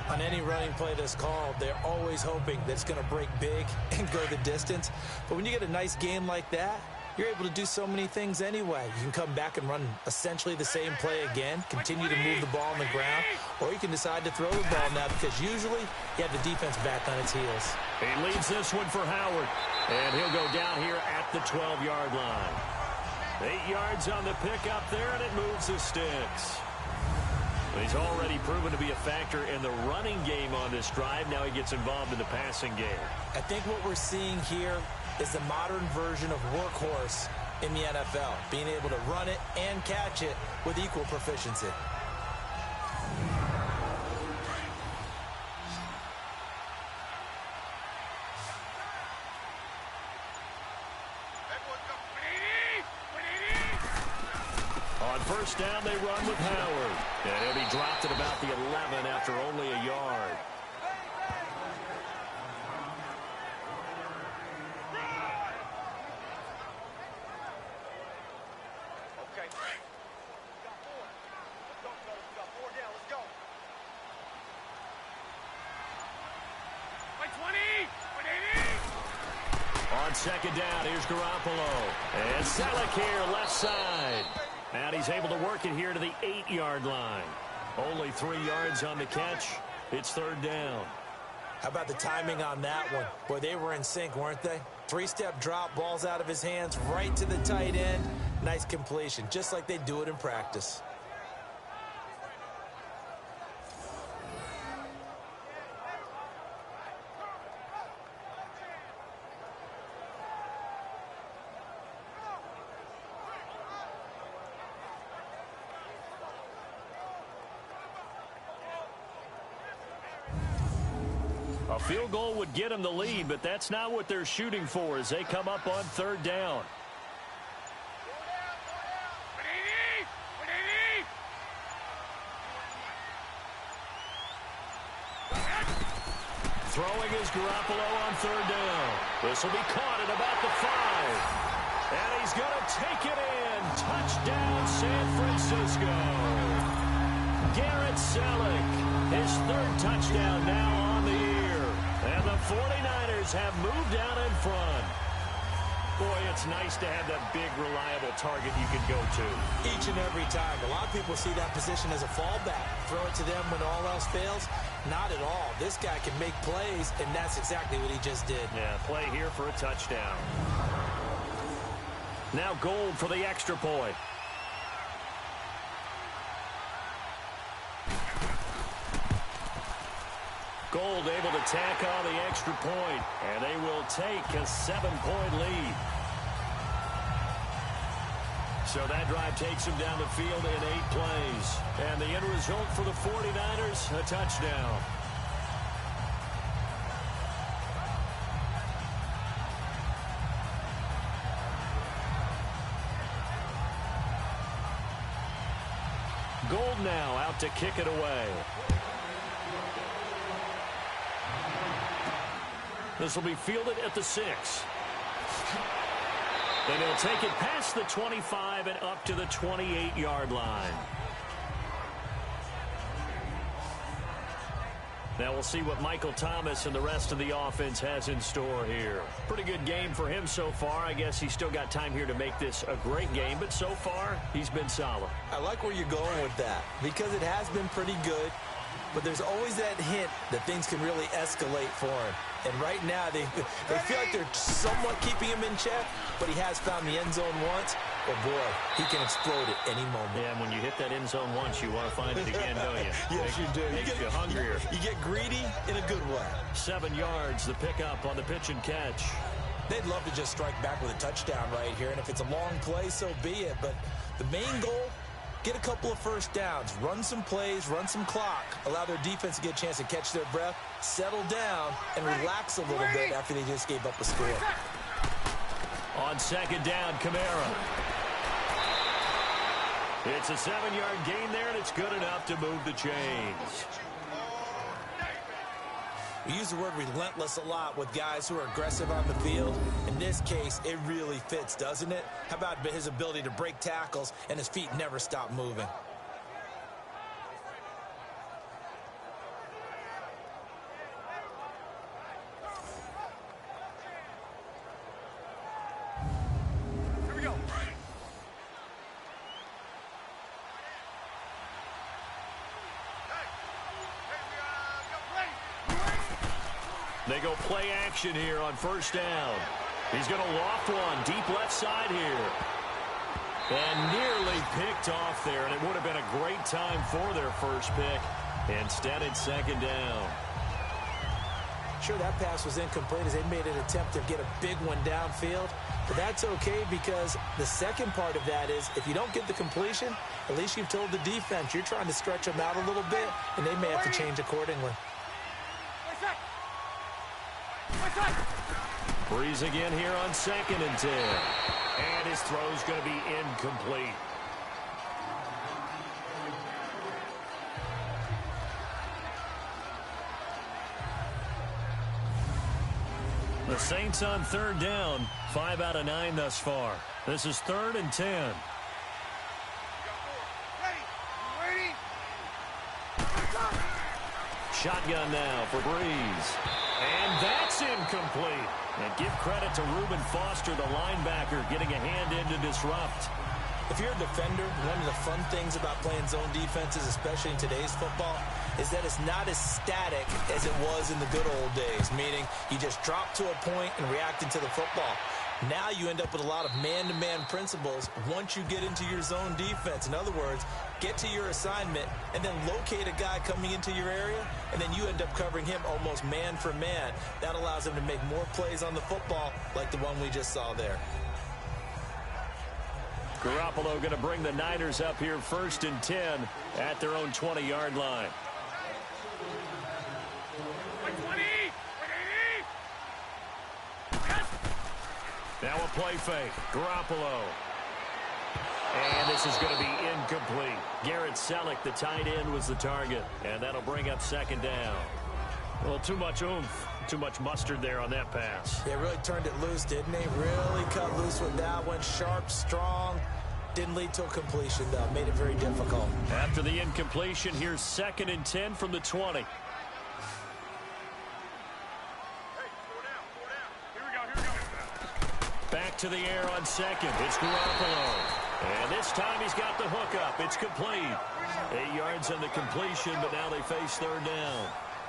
On any running play that's called, they're always hoping that it's going to break big and go the distance. But when you get a nice game like that, you're able to do so many things anyway. You can come back and run essentially the same play again, continue to move the ball on the ground, or you can decide to throw the ball now because usually you have the defense back on its heels. He leads this one for Howard, and he'll go down here at the 12-yard line. 8 yards on the pickup there, and it moves the sticks. He's already proven to be a factor in the running game on this drive. Now he gets involved in the passing game. I think what we're seeing here is the modern version of workhorse in the NFL, being able to run it and catch it with equal proficiency. On first down, they run with Howard. And he'll be dropped at about the 11 after only a yard. On second down, here's Garoppolo. And Selleck here, left side. And he's able to work it here to the 8-yard line. Only 3 yards on the catch. It's third down. How about the timing on that one? Boy, they were in sync, weren't they? 3-step drop, balls out of his hands, right to the tight end. Nice completion, just like they do it in practice. A field goal would get them the lead, but that's not what they're shooting for as they come up on third down. Throwing is Garoppolo on third down. This will be caught at about the 5. And he's going to take it in. Touchdown, San Francisco. Garrett Selleck, his third touchdown now on the year. And the 49ers have moved out in front. Boy, it's nice to have that big, reliable target you can go to. Each and every time. A lot of people see that position as a fallback. Throw it to them when all else fails. Not at all. This guy can make plays, and that's exactly what he just did. Yeah, play here for a touchdown. Now Gold for the extra point. Gold able to tack on the extra point, and they will take a 7-point lead. So that drive takes them down the field in 8 plays. And the end result for the 49ers, a touchdown. Gold now out to kick it away. This will be fielded at the 6. And he'll take it past the 25 and up to the 28-yard line. Now we'll see what Michael Thomas and the rest of the offense has in store here. Pretty good game for him so far. I guess he's still got time here to make this a great game, but so far he's been solid. I like where you're going with that because it has been pretty good, but there's always that hint that things can really escalate for him. And right now, they feel like they're somewhat keeping him in check, but he has found the end zone once. But, boy, he can explode at any moment. Yeah, and when you hit that end zone once, you want to find it again, don't you? Yes, you do. Makes you hungrier. You get greedy in a good way. 7 yards, the pickup on the pitch and catch. They'd love to just strike back with a touchdown right here, and if it's a long play, so be it. But the main goal, get a couple of first downs, run some plays, run some clock, allow their defense to get a chance to catch their breath, settle down, and relax a little bit after they just gave up a score. On second down, Kamara. It's a 7-yard gain there, and it's good enough to move the chains. We use the word relentless a lot with guys who are aggressive on the field. In this case, it really fits, doesn't it? How about his ability to break tackles and his feet never stop moving? Here we go. They go play action here on first down. He's going to loft one deep left side here. And nearly picked off there, and it would have been a great time for their first pick. Instead, it's second down. Sure, that pass was incomplete as they made an attempt to get a big one downfield. But that's okay because the second part of that is if you don't get the completion, at least you've told the defense you're trying to stretch them out a little bit, and they may have to change accordingly. Breeze again here on second and 10. And his throw's going to be incomplete. The Saints on third down, 5 out of 9 thus far. This is 3rd and 10. Shotgun now for Breeze. And that's incomplete. And give credit to Reuben Foster, the linebacker, getting a hand in to disrupt. If you're a defender, one of the fun things about playing zone defenses, especially in today's football, is that it's not as static as it was in the good old days, meaning you just drop to a point and react into the football. Now you end up with a lot of man-to-man principles once you get into your zone defense. In other words, get to your assignment and then locate a guy coming into your area, and then you end up covering him almost man for man. That allows him to make more plays on the football like the one we just saw there. Garoppolo going to bring the Niners up here 1st and 10 at their own 20-yard line. Now a play fake. Garoppolo. And this is going to be incomplete. Garrett Selleck, the tight end, was the target. And that'll bring up second down. Well, too much oomph. Too much mustard there on that pass. They really turned it loose, didn't they? Really cut loose with that one. Sharp, strong. Didn't lead to a completion, though. Made it very difficult. After the incompletion, here's 2nd and 10 from the 20. Back to the air on second. It's Garoppolo. And this time he's got the hook up. It's complete. 8 yards on the completion, but now they face third down.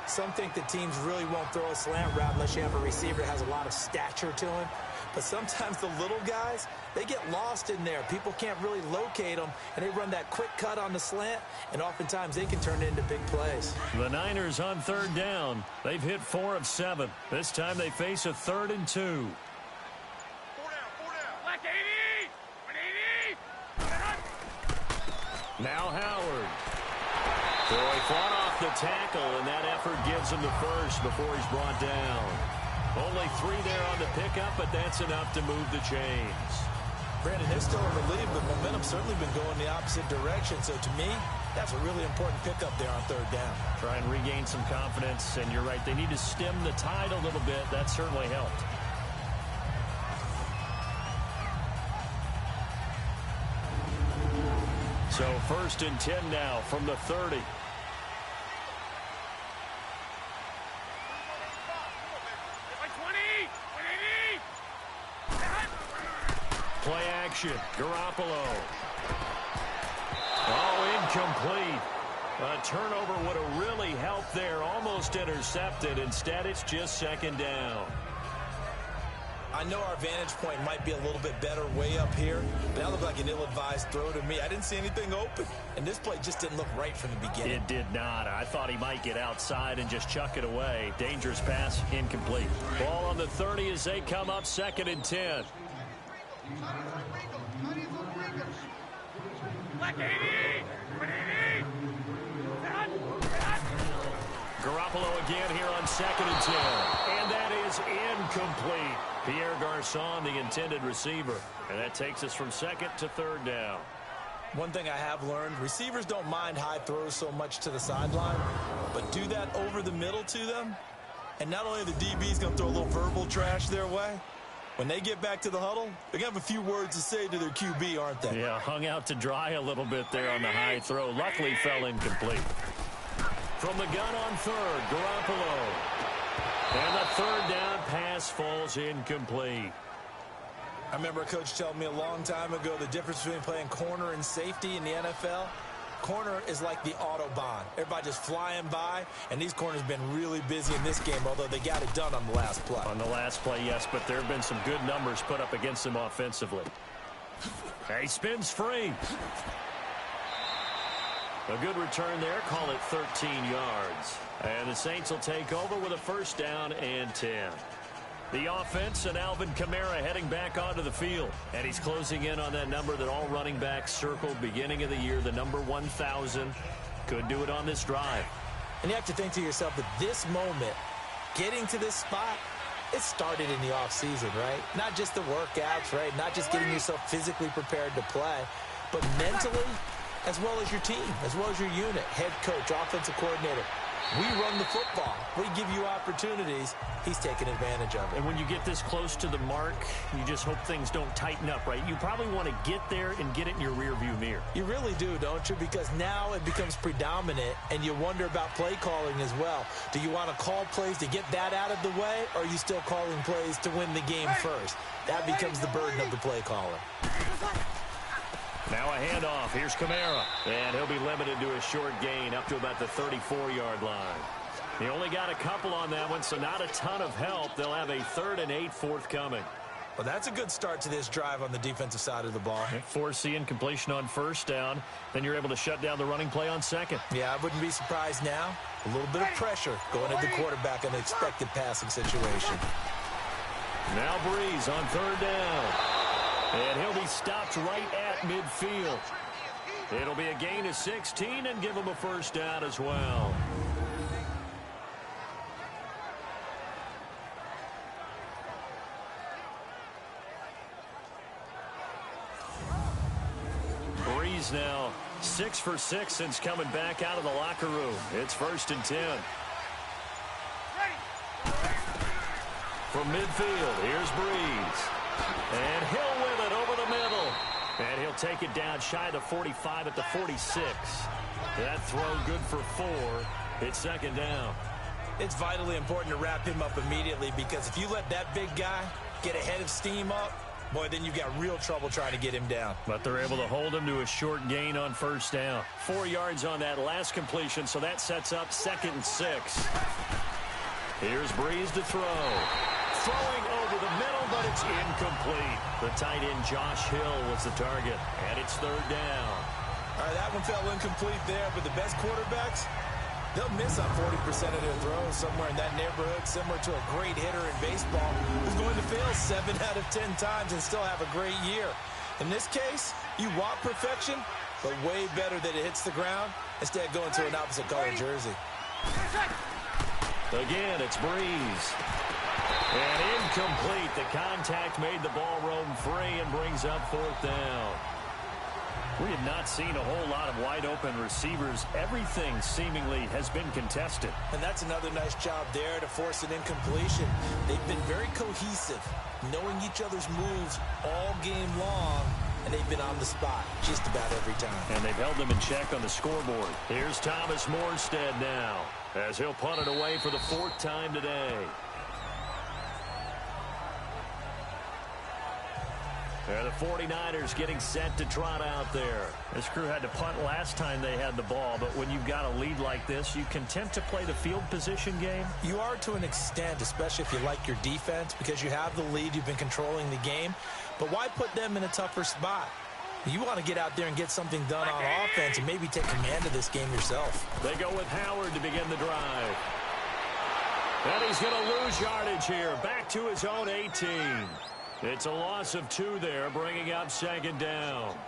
Some think that teams really won't throw a slant route unless you have a receiver that has a lot of stature to him. But sometimes the little guys, they get lost in there. People can't really locate them, and they run that quick cut on the slant, and oftentimes they can turn it into big plays. The Niners on third down. They've hit 4 of 7. This time they face a 3rd and 2. 4 down, 4 down. Black 80! 180! Now Howard. So he fought off the tackle, and that effort gives him the first before he's brought down. Only 3 there on the pickup, but that's enough to move the chains. Brandon, they're still in the lead, but momentum's certainly been going the opposite direction. So to me, that's a really important pickup there on third down. Try and regain some confidence, and you're right, they need to stem the tide a little bit. That certainly helped. So 1st and 10 now from the 30. Play action. Garoppolo. Oh, incomplete. A turnover would have really helped there. Almost intercepted. Instead, it's just 2nd down. I know our vantage point might be a little bit better way up here, but that looked like an ill-advised throw to me. I didn't see anything open, and this play just didn't look right from the beginning. It did not. I thought he might get outside and just chuck it away. Dangerous pass, incomplete. Ball on the 30 as they come up 2nd and 10. Black 80! 180! Garoppolo again here on 2nd and 10. And that is incomplete. Pierre Garçon, the intended receiver. And that takes us from 2nd to 3rd down. One thing I have learned, receivers don't mind high throws so much to the sideline, but do that over the middle to them. And not only are the DBs going to throw a little verbal trash their way, when they get back to the huddle, they're going to have a few words to say to their QB, aren't they? Yeah, hung out to dry a little bit there on the high throw. Luckily fell incomplete. From the gun on 3rd, Garoppolo. And the 3rd down pass falls incomplete. I remember a coach telling me a long time ago the difference between playing corner and safety in the NFL. Corner is like the Autobahn. Everybody just flying by, and these corners have been really busy in this game, although they got it done on the last play. On the last play, yes, but there have been some good numbers put up against them offensively. He spins free. A good return there. Call it 13 yards. And the Saints will take over with a 1st down and 10. The offense and Alvin Kamara heading back onto the field. And he's closing in on that number that all running backs circled beginning of the year, the number 1,000. Could do it on this drive. And you have to think to yourself that this moment, getting to this spot, it started in the offseason, right? Not just the workouts, right? Not just getting yourself physically prepared to play, but mentally, as well as your team, as well as your unit, head coach, offensive coordinator. We run the football. We give you opportunities. He's taking advantage of it. And when you get this close to the mark, you just hope things don't tighten up, right? You probably want to get there and get it in your rearview mirror. You really do, don't you? Because now it becomes predominant, and you wonder about play calling as well. Do you want to call plays to get that out of the way, or are you still calling plays to win the game first? That becomes the burden of the play caller. Now a handoff. Here's Kamara. And he'll be limited to a short gain up to about the 34-yard line. He only got a couple on that one, so not a ton of help. They'll have a 3rd and 8 forthcoming. Well, that's a good start to this drive on the defensive side of the ball. Force the incompletion on 1st down. Then you're able to shut down the running play on 2nd. Yeah, I wouldn't be surprised now. A little bit of pressure going at the quarterback in an expected passing situation. Now Breeze on 3rd down. And he'll be stopped right at midfield. It'll be a gain of 16 and give him a 1st down as well. Breeze now 6 for 6 since coming back out of the locker room. It's 1st and 10. From midfield, here's Breeze. And he'll win it over the middle. And he'll take it down shy of the 45 at the 46. That throw good for 4. It's 2nd down. It's vitally important to wrap him up immediately, because if you let that big guy get a head of steam up, boy, then you've got real trouble trying to get him down. But they're able to hold him to a short gain on first down. 4 yards on that last completion, so that sets up 2nd and 6. Here's Breeze to throw. Throwing over the middle, but it's incomplete. The tight end Josh Hill was the target, and it's 3rd down. All right, that one fell incomplete there, but the best quarterbacks, they'll miss on 40% of their throws, somewhere in that neighborhood, similar to a great hitter in baseball who's going to fail 7 out of 10 times and still have a great year. In this case, you want perfection, but way better that it hits the ground instead of going to an opposite color jersey. Again, it's Breeze. And incomplete. The contact made the ball roam free and brings up 4th down. We have not seen a whole lot of wide-open receivers. Everything seemingly has been contested. And that's another nice job there to force an incompletion. They've been very cohesive, knowing each other's moves all game long, and they've been on the spot just about every time. And they've held them in check on the scoreboard. Here's Thomas Morstead now, as he'll punt it away for the 4th time today. And the 49ers getting set to trot out there. This crew had to punt last time they had the ball, but when you've got a lead like this, you content to play the field position game? You are to an extent, especially if you like your defense, because you have the lead, you've been controlling the game. But why put them in a tougher spot? You want to get out there and get something done on offense and maybe take command of this game yourself. They go with Howard to begin the drive. And he's going to lose yardage here. Back to his own 18. It's a loss of 2 there, bringing up 2nd down.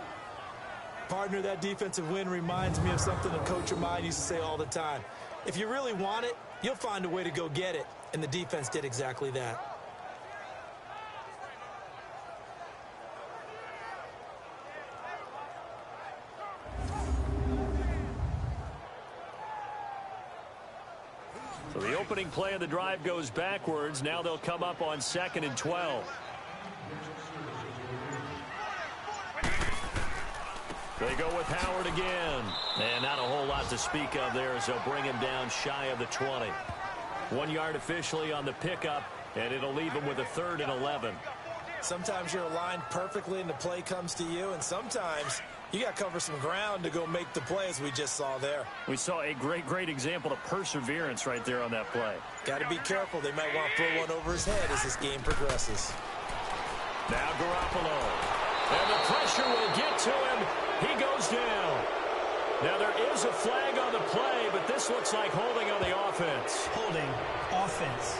Partner, that defensive win reminds me of something a coach of mine used to say all the time. If you really want it, you'll find a way to go get it. And the defense did exactly that. So the opening play of the drive goes backwards. Now they'll come up on 2nd and 12. They go with Howard again. And not a whole lot to speak of there as they'll bring him down shy of the 20. 1 yard officially on the pickup, and it'll leave him with a 3rd and 11. Sometimes you're aligned perfectly and the play comes to you, and sometimes you got to cover some ground to go make the play, as we just saw there. We saw a great example of perseverance right there on that play. Got to be careful. They might want to throw one over his head as this game progresses. Now Garoppolo. And the pressure will get to him. He goes down. Now there is a flag on the play, but this looks like holding on the offense. Holding offense.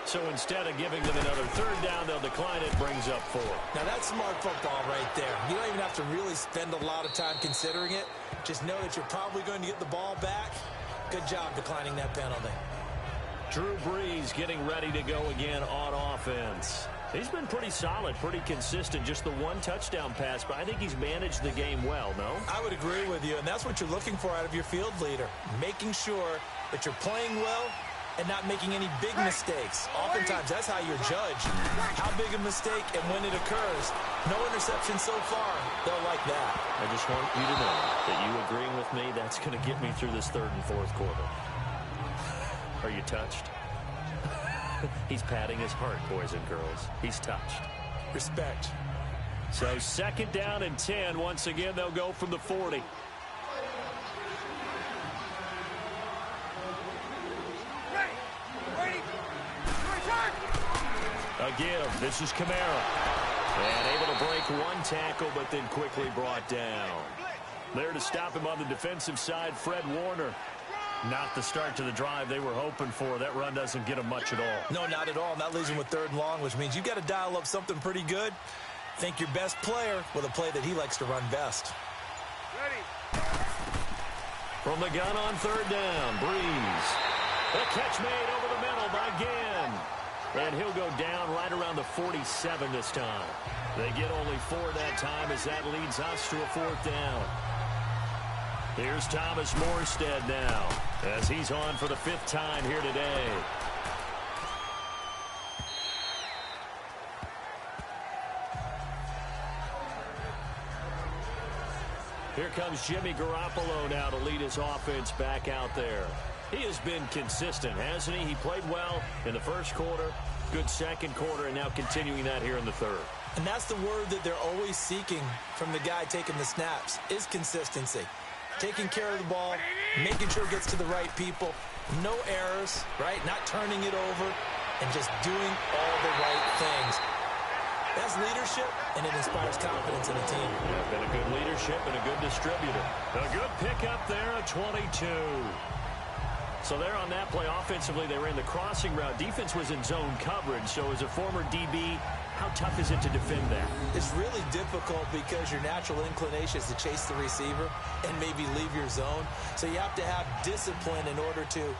So instead of giving them another 3rd down, they'll decline it, brings up 4. Now that's smart football right there. You don't even have to really spend a lot of time considering it. Just know that you're probably going to get the ball back. Good job declining that penalty. Drew Brees getting ready to go again on offense. He's been pretty solid, pretty consistent. Just the 1 touchdown pass, but I think he's managed the game well, no? I would agree with you, and that's what you're looking for out of your field leader. Making sure that you're playing well and not making any big mistakes. Oftentimes, that's how you're judged. How big a mistake and when it occurs. No interception so far. They'll like that. I just want you to know that you agreeing with me, that's going to get me through this 3rd and 4th quarter. Are you touched? He's patting his heart, boys and girls. He's touched. Respect. So 2nd down and 10. Once again, they'll go from the 40. Again, this is Kamara. And able to break 1 tackle, but then quickly brought down. There to stop him on the defensive side, Fred Warner. Not the start to the drive they were hoping for. That run doesn't get them much at all. No, not at all. And that leaves him with 3rd and long, which means you've got to dial up something pretty good. Think your best player with a play that he likes to run best. Ready. From the gun on 3rd down, Breeze. The catch made over the middle by Ginn. And he'll go down right around the 47 this time. They get only 4 that time as that leads us to a 4th down. Here's Thomas Morstead now as he's on for the 5th time here today. Here comes Jimmy Garoppolo now to lead his offense back out there. He has been consistent, hasn't he? He played well in the first quarter, good second quarter, and now continuing that here in the third. And that's the word that they're always seeking from the guy taking the snaps, is consistency. Taking care of the ball, making sure it gets to the right people, no errors, right? Not turning it over, and just doing all the right things. That's leadership, and it inspires confidence in a team. Yeah, been a good leadership and a good distributor. A good pickup there at 22. So there on that play, offensively, they ran the crossing route. Defense was in zone coverage, so as a former DB, how tough is it to defend that? It's really difficult because your natural inclination is to chase the receiver and maybe leave your zone. So you have to have discipline in order to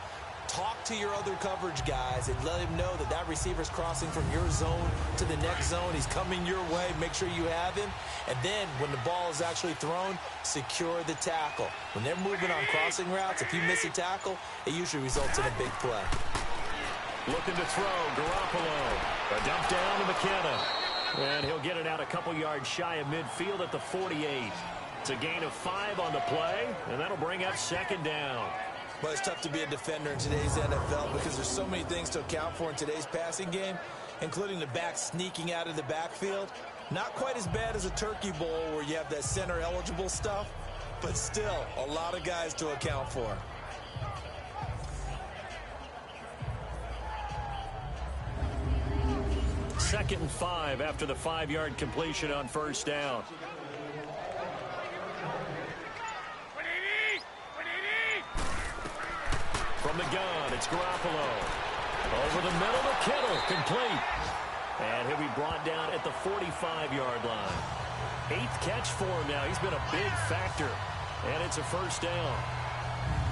talk to your other coverage guys and let him know that that receiver's crossing from your zone to the next zone. He's coming your way. Make sure you have him. And then when the ball is actually thrown, secure the tackle. When they're moving on crossing routes, if you miss a tackle, it usually results in a big play. Looking to throw, Garoppolo. A dump down to McKenna. And he'll get it out a couple yards shy of midfield at the 48. It's a gain of 5 on the play, and that'll bring up second down. But it's tough to be a defender in today's NFL because there's so many things to account for in today's passing game, including the back sneaking out of the backfield. Not quite as bad as a turkey bowl where you have that center eligible stuff, but still a lot of guys to account for. Second and 5 after the 5-yard completion on first down. From the gun, it's Garoppolo. Over the middle to Kittle, complete. And he'll be brought down at the 45-yard line. 8th catch for him now. He's been a big factor. And it's a first down.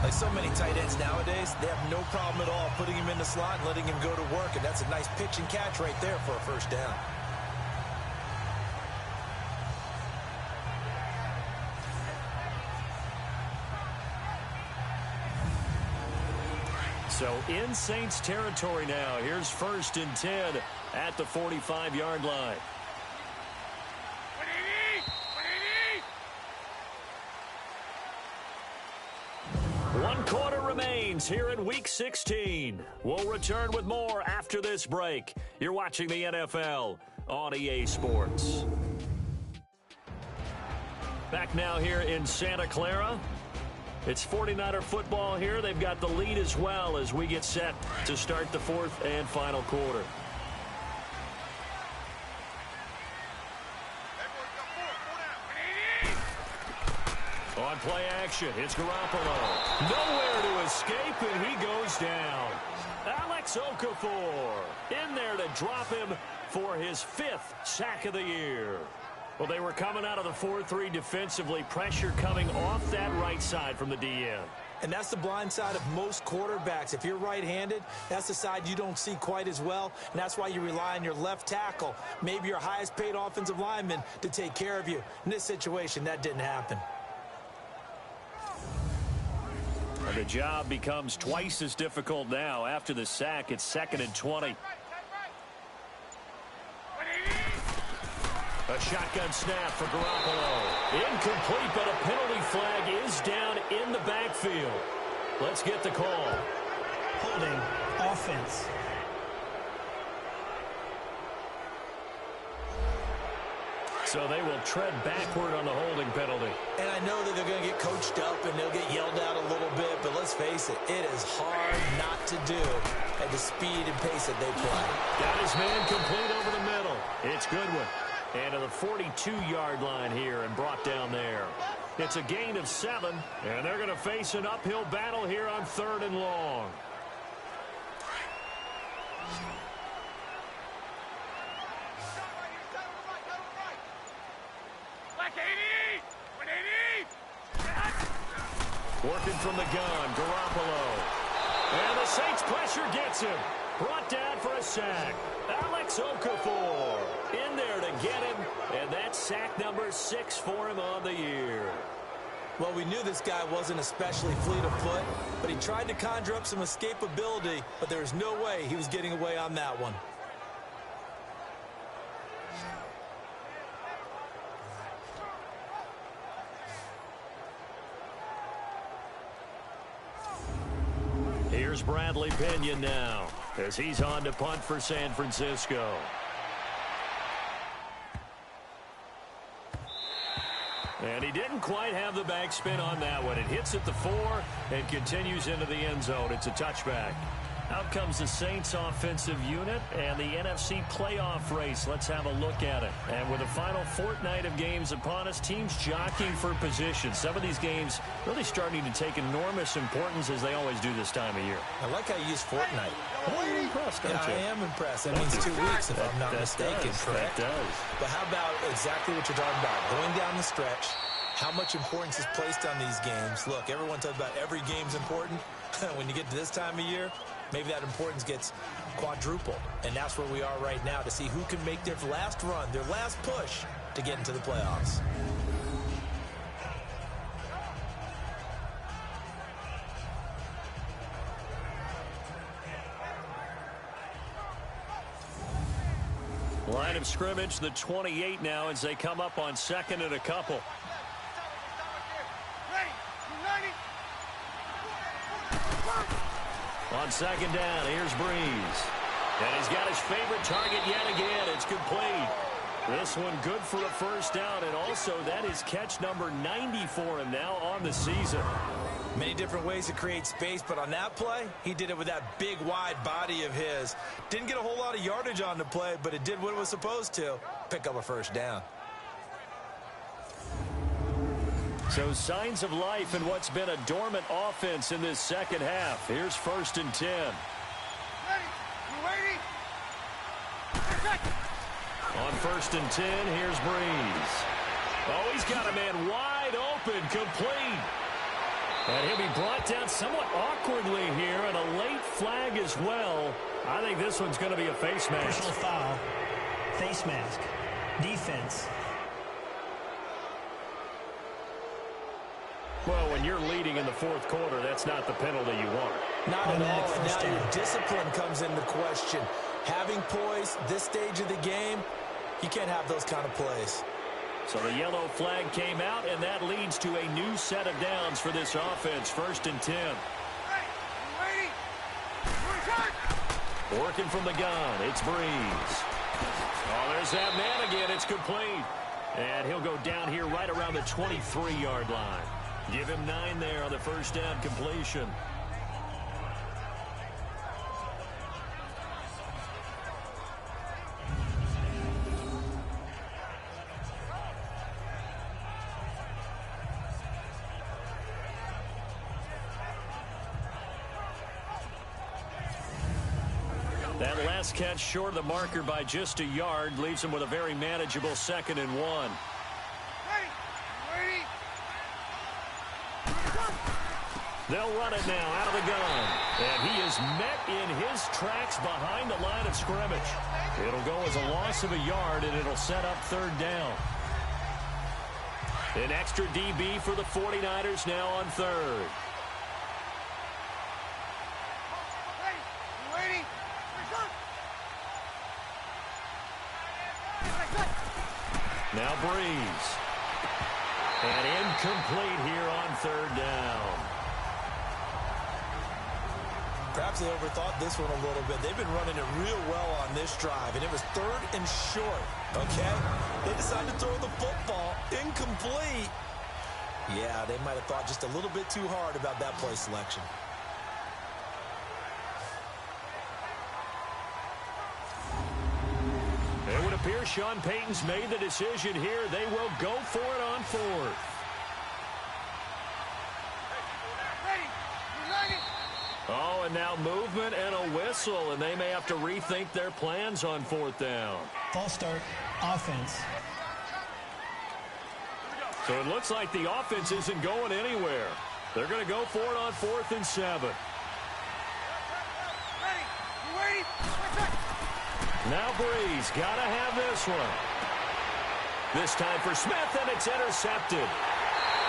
Like so many tight ends nowadays, they have no problem at all putting him in the slot and letting him go to work. And that's a nice pitch and catch right there for a first down. So in Saints territory now. Here's 1st and 10 at the 45-yard line. One quarter remains here in Week 16. We'll return with more after this break. You're watching the NFL on EA Sports. Back now here in Santa Clara. It's 49er football here. They've got the lead as well as we get set to start the 4th and final quarter. On play action, it's Garoppolo. Nowhere to escape, and he goes down. Alex Okafor in there to drop him for his 5th sack of the year. Well, they were coming out of the 4-3 defensively. Pressure coming off that right side from the DN. And that's the blind side of most quarterbacks. If you're right-handed, that's the side you don't see quite as well. And that's why you rely on your left tackle, maybe your highest-paid offensive lineman, to take care of you. In this situation, that didn't happen. And the job becomes twice as difficult now. After the sack, it's 2nd and 20. A shotgun snap for Garoppolo. Incomplete, but a penalty flag is down in the backfield. Let's get the call. Holding offense. So they will tread backward on the holding penalty. And I know that they're going to get coached up and they'll get yelled at a little bit, but let's face it, it is hard not to do at the speed and pace that they play. Got his man complete over the middle. It's Goodwin. And to the 42-yard line here and brought down there. It's a gain of 7, and they're going to face an uphill battle here on 3rd and long. Working from the gun, Garoppolo. And the Saints pressure gets him. Brought down for a sack. Alex Okafor in there to get him. And that's sack number 6 for him on the year. Well, we knew this guy wasn't especially fleet of foot, but he tried to conjure up some escapability, but there was no way he was getting away on that one. Here's Bradley Pinion now as he's on to punt for San Francisco. And he didn't quite have the backspin on that one. It hits at the 4 and continues into the end zone. It's a touchback. Out comes the Saints offensive unit and the NFC playoff race. Let's have a look at it. And with the final fortnight of games upon us, teams jockeying for position. Some of these games really starting to take enormous importance as they always do this time of year. I like how you use fortnight. Oh, you're impressed, don't you? I am impressed. That means 2 weeks if I'm not mistaken, correct? That does. But how about exactly what you're talking about? Going down the stretch, how much importance is placed on these games. Look, everyone talks about every game's important. When you get to this time of year, maybe that importance gets quadrupled. And that's where we are right now to see who can make their last run, their last push to get into the playoffs. Line of scrimmage, the 28 now as they come up on second and a couple. On second down, here's Breeze. And he's got his favorite target yet again. It's complete. This one good for a first down, and also that is catch number 90 for him now on the season. Many different ways to create space, but on that play, he did it with that big, wide body of his. Didn't get a whole lot of yardage on the play, but it did what it was supposed to, pick up a first down. So signs of life in what's been a dormant offense in this second half. Here's 1st and 10. On 1st and 10, here's Breeze. Oh, he's got a man wide open, complete. And he'll be brought down somewhat awkwardly here, and a late flag as well. I think this one's going to be a face mask. Personal foul. Face mask. Defense. Well, when you're leading in the 4th quarter, that's not the penalty you want. Not at all. And now your discipline comes into question. Having poise this stage of the game, you can't have those kind of plays. So the yellow flag came out, and that leads to a new set of downs for this offense. 1st and 10. Working from the gun, it's Breeze. Oh, there's that man again. It's complete. And he'll go down here right around the 23-yard line. Give him 9 there on the first down completion. That last catch short of the marker by just a yard leaves him with a very manageable 2nd and 1. They'll run it now out of the gun. And he is met in his tracks behind the line of scrimmage. It'll go as a loss of a yard, and it'll set up 3rd down. An extra DB for the 49ers now on 3rd. Now Breeze. And incomplete here on 3rd down. Perhaps they overthought this one a little bit. They've been running it real well on this drive, and it was 3rd and short, okay? They decided to throw the football incomplete. Yeah, they might have thought just a little bit too hard about that play selection. It would appear Sean Payton's made the decision here. They will go for it on 4th. Oh, and now movement and a whistle, and they may have to rethink their plans on 4th down. False start. Offense. So it looks like the offense isn't going anywhere. They're going to go for it on 4th and 7. Now Breeze, got to have this one. This time for Smith, and it's intercepted.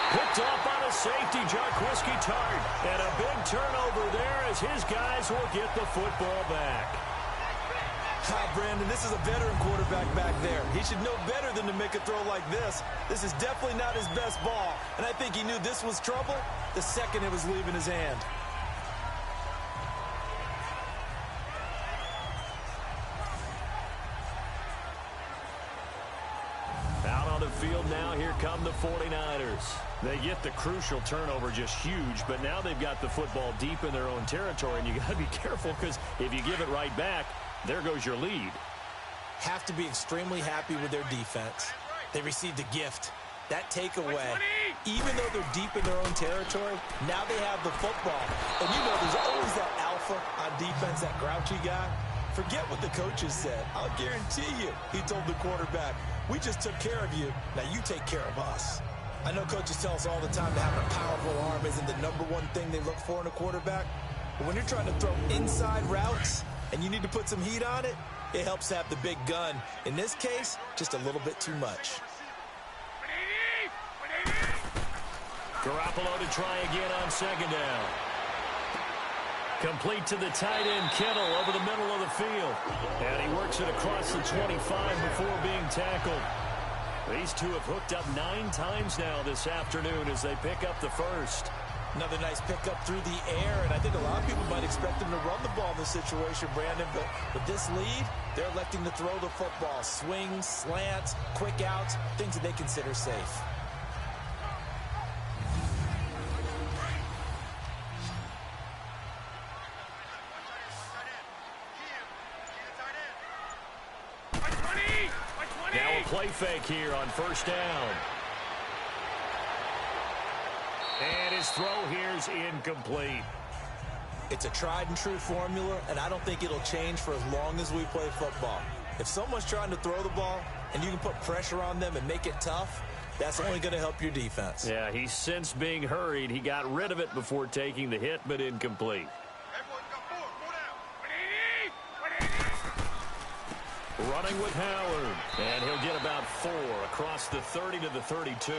Picked off by the safety, Jaquiski Tartt. And a big turnover there as his guys will get the football back. Brandon, this is a veteran quarterback back there. He should know better than to make a throw like this. This is definitely not his best ball. And I think he knew this was trouble the second it was leaving his hand. the field now. Here come the 49ers. They get the crucial turnover, just huge, but now they've got the football deep in their own territory, and you got to be careful because if you give it right back, there goes your lead. Have to be extremely happy with their defense. They received a gift. That takeaway, even though they're deep in their own territory, now they have the football. And you know there's always that alpha on defense, that grouchy guy. Forget what the coaches said. I'll guarantee you, he told the quarterback, we just took care of you. Now you take care of us. I know coaches tell us all the time that having a powerful arm isn't the #1 thing they look for in a quarterback. But when you're trying to throw inside routes and you need to put some heat on it, it helps have the big gun. In this case, just a little bit too much. Garoppolo to try again on second down. Complete to the tight end, Kittle, over the middle of the field. And he works it across the 25 before being tackled. These two have hooked up 9 times now this afternoon as they pick up the first. Another nice pickup through the air, and I think a lot of people might expect them to run the ball in this situation, Brandon, but with this lead, they're electing to throw the football. Swings, slants, quick outs, things that they consider safe. Now a play fake here on first down. And his throw here is incomplete. It's a tried and true formula, and I don't think it'll change for as long as we play football. If someone's trying to throw the ball and you can put pressure on them and make it tough, that's only going to help your defense. Yeah, he's since being hurried. He got rid of it before taking the hit, but incomplete. Running with Howard, and he'll get about 4 across the 30 to the 32.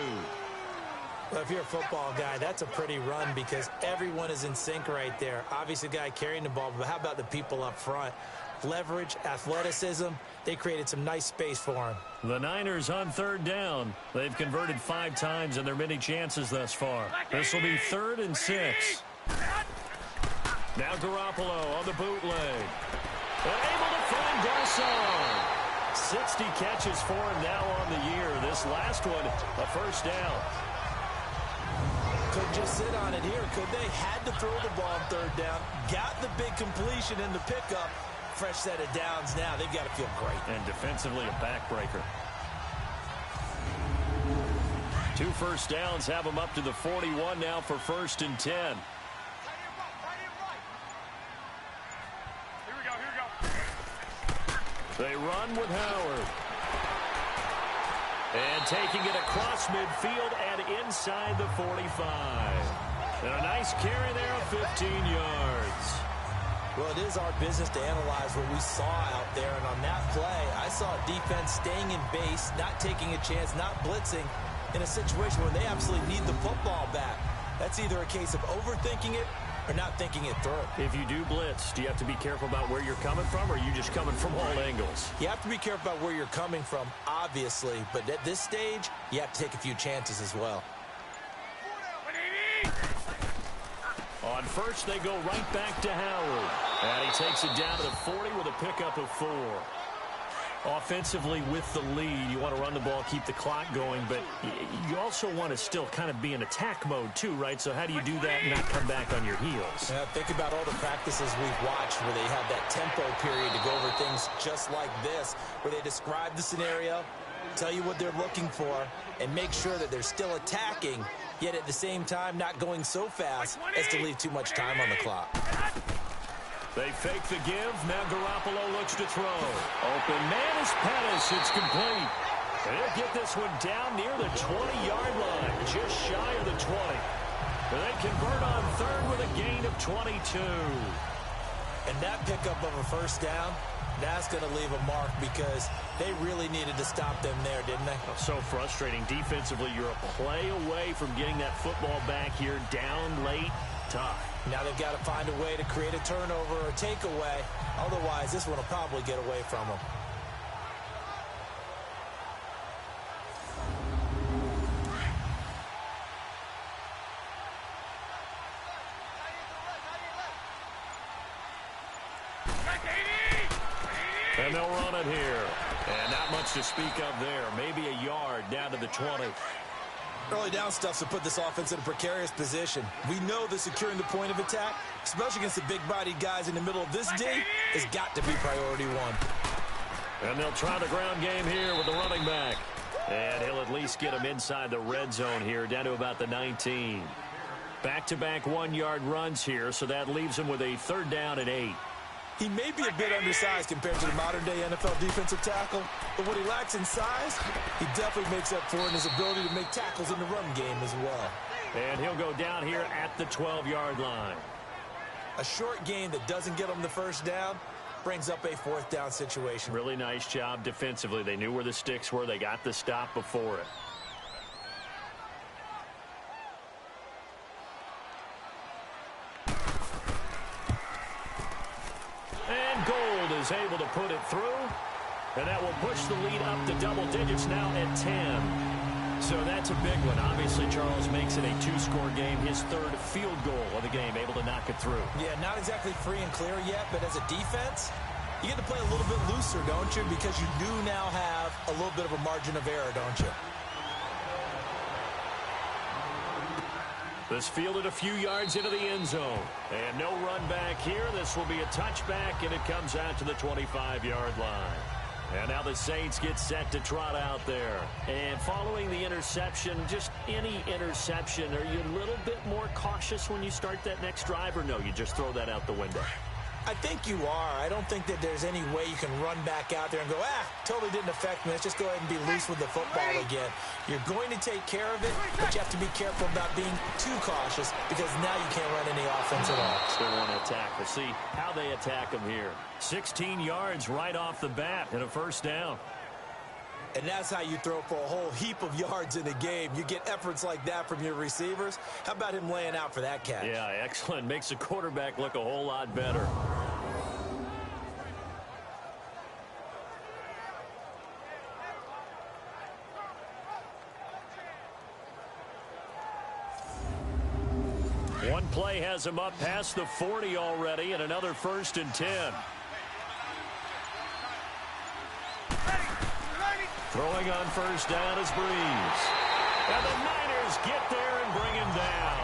Well, if you're a football guy, that's a pretty run because everyone is in sync right there. Obviously, the guy carrying the ball, but how about the people up front? Leverage, athleticism, they created some nice space for him. The Niners on third down. They've converted 5 times in their many chances thus far. This will be 3rd and 6. Now Garoppolo on the bootleg. And able to find Garcon. 60 catches for him now on the year. This last one, a first down. Could just sit on it here. Could they? Had to throw the ball on third down. Got the big completion in the pickup. Fresh set of downs now. They've got to feel great. And defensively a backbreaker. 2 first downs have them up to the 41 now for 1st and 10. They run with Howard. And taking it across midfield and inside the 45. And a nice carry there of 15 yards. Well, it is our business to analyze what we saw out there. And on that play, I saw a defense staying in base, not taking a chance, not blitzing in a situation where they absolutely need the football back. That's either a case of overthinking it or not thinking it through. If you do blitz, do you have to be careful about where you're coming from, or are you just coming from all angles? You have to be careful about where you're coming from, obviously, but at this stage, you have to take a few chances as well. On first, they go right back to Howard. And he takes it down to the 40 with a pickup of 4. Offensively with the lead, you want to run the ball, keep the clock going, but you also want to still kind of be in attack mode too, right? So how do you do that and not come back on your heels? Yeah, think about all the practices we've watched where they have that tempo period to go over things just like this, where they describe the scenario, tell you what they're looking for, and make sure that they're still attacking, yet at the same time not going so fast as to leave too much time on the clock. They fake the give. Now Garoppolo looks to throw. Open man is Pettis. It's complete. They'll get this one down near the 20-yard line, just shy of the 20. They convert on third with a gain of 22. And that pickup of a first down, that's going to leave a mark because they really needed to stop them there, didn't they? So frustrating. Defensively, you're a play away from getting that football back here, down late. Tough. Now they've got to find a way to create a turnover or a takeaway. Otherwise, this one will probably get away from them. And they'll run it here. And not much yards to speak of there. Maybe a yard down to the 20. Early down stuff to put this offense in a precarious position. We know that securing the point of attack, especially against the big-bodied guys in the middle of this D, has got to be priority one. And they'll try the ground game here with the running back. And he'll at least get him inside the red zone here, down to about the 19. Back-to-back 1-yard runs here, so that leaves him with a 3rd down and 8. He may be a bit undersized compared to the modern-day NFL defensive tackle, but what he lacks in size, he definitely makes up for in his ability to make tackles in the run game as well. And he'll go down here at the 12-yard line. A short gain that doesn't get him the first down brings up a 4th down situation. Really nice job defensively. They knew where the sticks were. They got the stop before it. And Gold is able to put it through. And that will push the lead up to double digits now at 10. So that's a big one. Obviously, Charles makes it a 2-score game. His 3rd field goal of the game, able to knock it through. Yeah, not exactly free and clear yet, but as a defense, you get to play a little bit looser, don't you? Because you do now have a little bit of a margin of error, don't you? This fielded a few yards into the end zone. And no run back here. This will be a touchback, and it comes out to the 25-yard line. And now the Saints get set to trot out there. And following the interception, just any interception, are you a little bit more cautious when you start that next drive, or no, you just throw that out the window? I think you are. I don't think that there's any way you can run back out there and go, totally didn't affect me. Let's just go ahead and be loose with the football again. You're going to take care of it, but you have to be careful about being too cautious because now you can't run any offense at all. Still want to attack. We'll see how they attack them here. 16 yards right off the bat and a 1st down. And that's how you throw for a whole heap of yards in a game. You get efforts like that from your receivers. How about him laying out for that catch? Yeah, excellent. Makes the quarterback look a whole lot better. One play has him up past the 40 already, and another 1st and 10. Throwing on 1st down is Breeze. And the Niners get there and bring him down.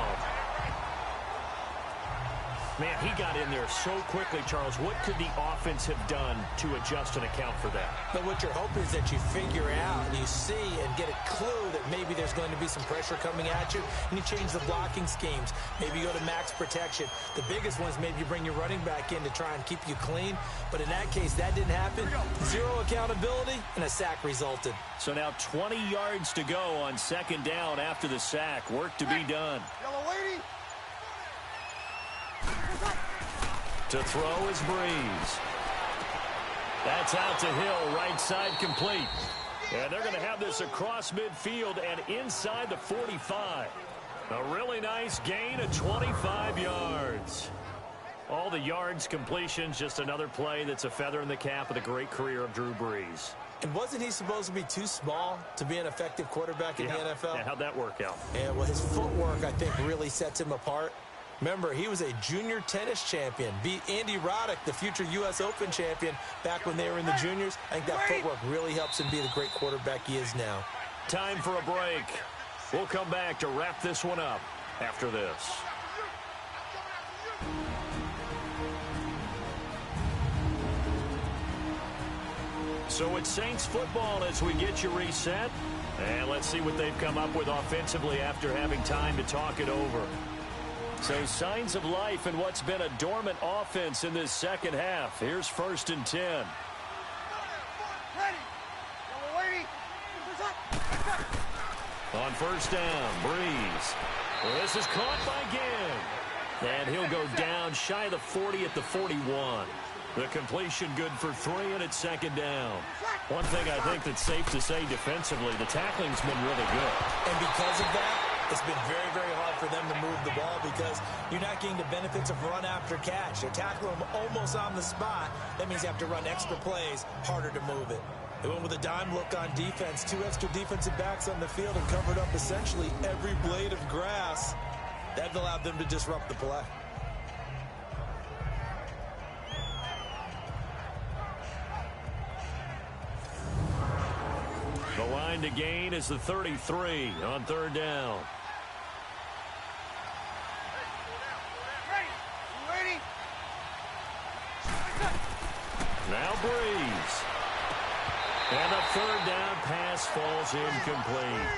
Man, he got in there so quickly, Charles. What could the offense have done to adjust and account for that? But what you're hoping is that you figure out, you see and get a clue that maybe there's going to be some pressure coming at you, and you change the blocking schemes. Maybe you go to max protection. The biggest one is maybe you bring your running back in to try and keep you clean. But in that case, that didn't happen. 0 accountability, and a sack resulted. So now 20 yards to go on 2nd down after the sack. Work to be done. Yellow lady. To throw is Breeze. That's out to Hill, right side complete. And they're going to have this across midfield and inside the 45. A really nice gain of 25 yards. All the yards, completions, just another play that's a feather in the cap of the great career of Drew Brees. And wasn't he supposed to be too small to be an effective quarterback in the NFL? Yeah, how'd that work out? Yeah, well, his footwork, I think, really sets him apart. Remember, he was a junior tennis champion, beat Andy Roddick, the future U.S. Open champion, back when they were in the juniors. I think that footwork really helps him be the great quarterback he is now. Time for a break. We'll come back to wrap this one up after this. So it's Saints football as we get you reset. And let's see what they've come up with offensively after having time to talk it over. So signs of life in what's been a dormant offense in this 2nd half. Here's 1st and 10. Ready. Yellow lady. On 1st down, Breeze. Well, this is caught by Ginn. And he'll go down shy of the 40 at the 41. The completion good for 3, and it's 2nd down. One thing I think that's safe to say defensively, the tackling's been really good. And because of that, it's been very, very hard for them to move the ball because you're not getting the benefits of run after catch. They're tackling them almost on the spot. That means you have to run extra plays, harder to move it. They went with a dime look on defense, 2 extra defensive backs on the field and covered up essentially every blade of grass. That allowed them to disrupt the play. The line to gain is the 33 on third down. Now Breeze. And the third down pass falls incomplete.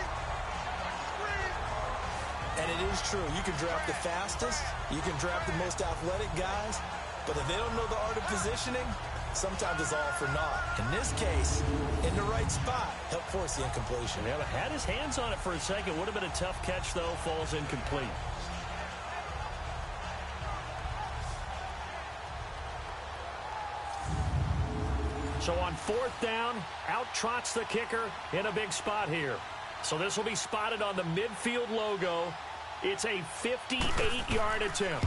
And it is true. You can draft the fastest. You can draft the most athletic guys. But if they don't know the art of positioning, sometimes it's all for naught. In this case, in the right spot, helped force the incompletion. Yeah, but had his hands on it for a second. Would have been a tough catch, though. Falls incomplete. So on fourth down, out trots the kicker in a big spot here. So this will be spotted on the midfield logo. It's a 58-yard attempt.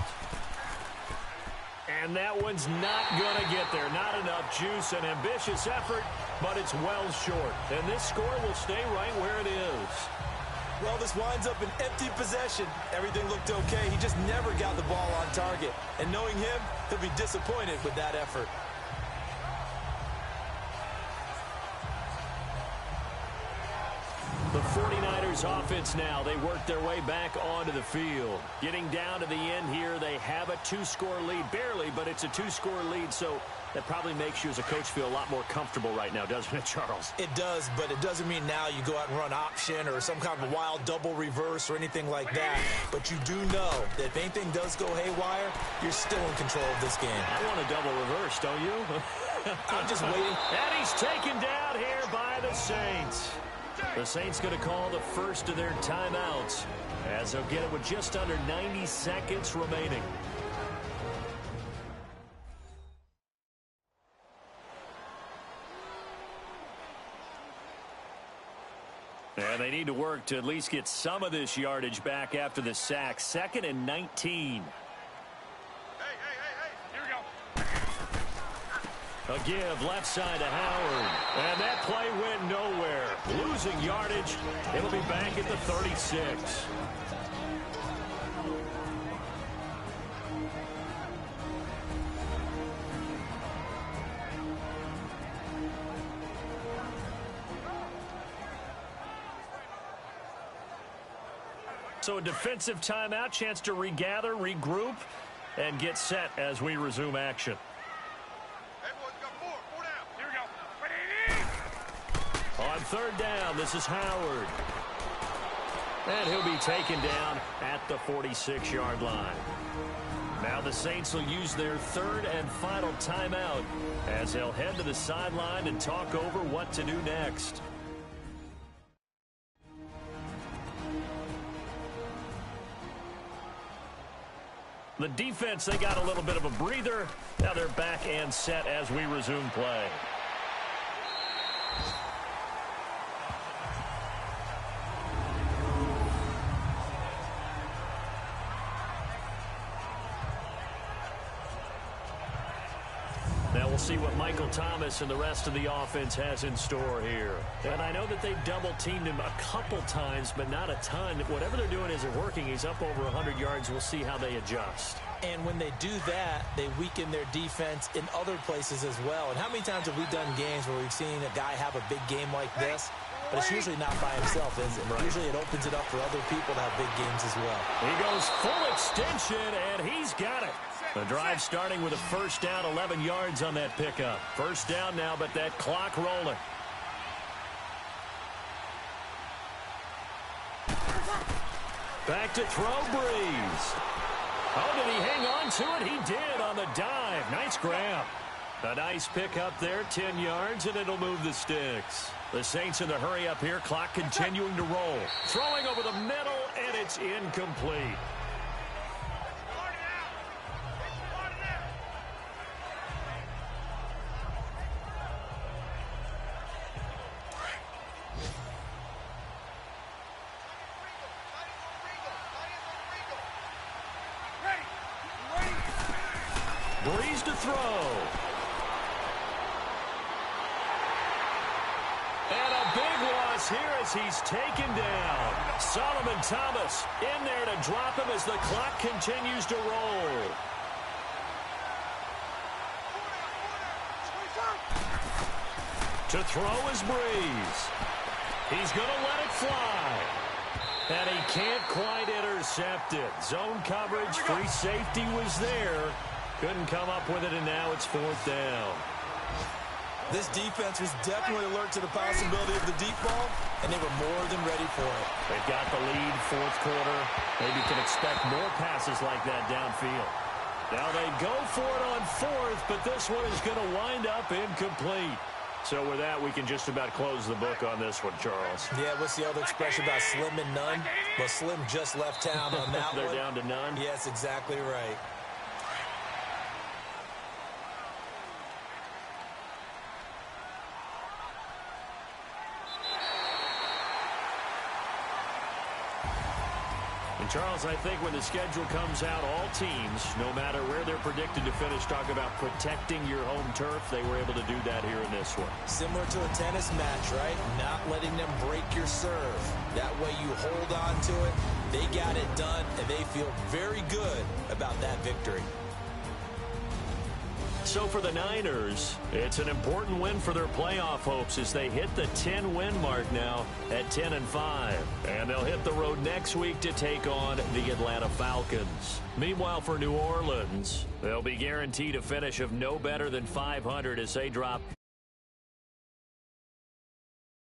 And that one's not going to get there. Not enough juice. An ambitious effort, but it's well short. And this score will stay right where it is. Well, this winds up an empty possession. Everything looked okay. He just never got the ball on target. And knowing him, he'll be disappointed with that effort. The 49ers offense now, they work their way back onto the field. Getting down to the end here, they have a two-score lead. Barely, but it's a two-score lead, so that probably makes you as a coach feel a lot more comfortable right now, doesn't it, Charles? It does, but it doesn't mean now you go out and run option or some kind of wild double reverse or anything like that. But you do know that if anything does go haywire, you're still in control of this game. I want a double reverse, don't you? I'm just waiting. And he's taken down here by the Saints. The Saints going to call the first of their timeouts as they'll get it with just under 90 seconds remaining. And they need to work to at least get some of this yardage back after the sack. 2nd and 19. A give left side to Howard. And that play went nowhere. Losing yardage. It'll be back at the 36. So a defensive timeout, chance to regather, regroup, and get set as we resume action. On third down, this is Howard. And he'll be taken down at the 46-yard line. Now the Saints will use their third and final timeout as they'll head to the sideline and talk over what to do next. The defense, they got a little bit of a breather. Now they're back and set as we resume play. Now we'll see what Michael Thomas and the rest of the offense has in store here. And I know that they've double-teamed him a couple times, but not a ton. Whatever they're doing isn't working. He's up over 100 yards. We'll see how they adjust. And when they do that, they weaken their defense in other places as well. And how many times have we done games where we've seen a guy have a big game like this? But it's usually not by himself, is it? Right. Usually it opens it up for other people to have big games as well. He goes full extension, and he's got it. The drive starting with a first down, 11 yards on that pickup. First down now, but that clock rolling. Back to throw, Breeze. Oh, did he hang on to it? He did on the dive. Nice grab. A nice pickup there, 10 yards, and it'll move the sticks. The Saints in the hurry up here, clock continuing to roll. Throwing over the middle, and it's incomplete. Breeze to throw. And a big loss here as he's taken down. Solomon Thomas in there to drop him as the clock continues to roll. To throw is Breeze. He's going to let it fly. And he can't quite intercept it. Zone coverage, free safety was there. Couldn't come up with it, and now it's 4th down. This defense was definitely alert to the possibility of the deep ball, and they were more than ready for it. They've got the lead, 4th quarter. Maybe can expect more passes like that downfield. Now they go for it on 4th, but this one is going to wind up incomplete. So with that, we can just about close the book on this one, Charles. Yeah, what's the other expression about slim and none? Well, Slim just left town on that They're one. down to none? Yes, exactly right. And Charles, I think when the schedule comes out, all teams, no matter where they're predicted to finish, talk about protecting your home turf. They were able to do that here in this one. Similar to a tennis match, right? Not letting them break your serve. That way you hold on to it. They got it done, and they feel very good about that victory. So for the Niners, it's an important win for their playoff hopes as they hit the 10-win mark now at 10-5. And they'll hit the road next week to take on the Atlanta Falcons. Meanwhile, for New Orleans, they'll be guaranteed a finish of no better than 500 as they drop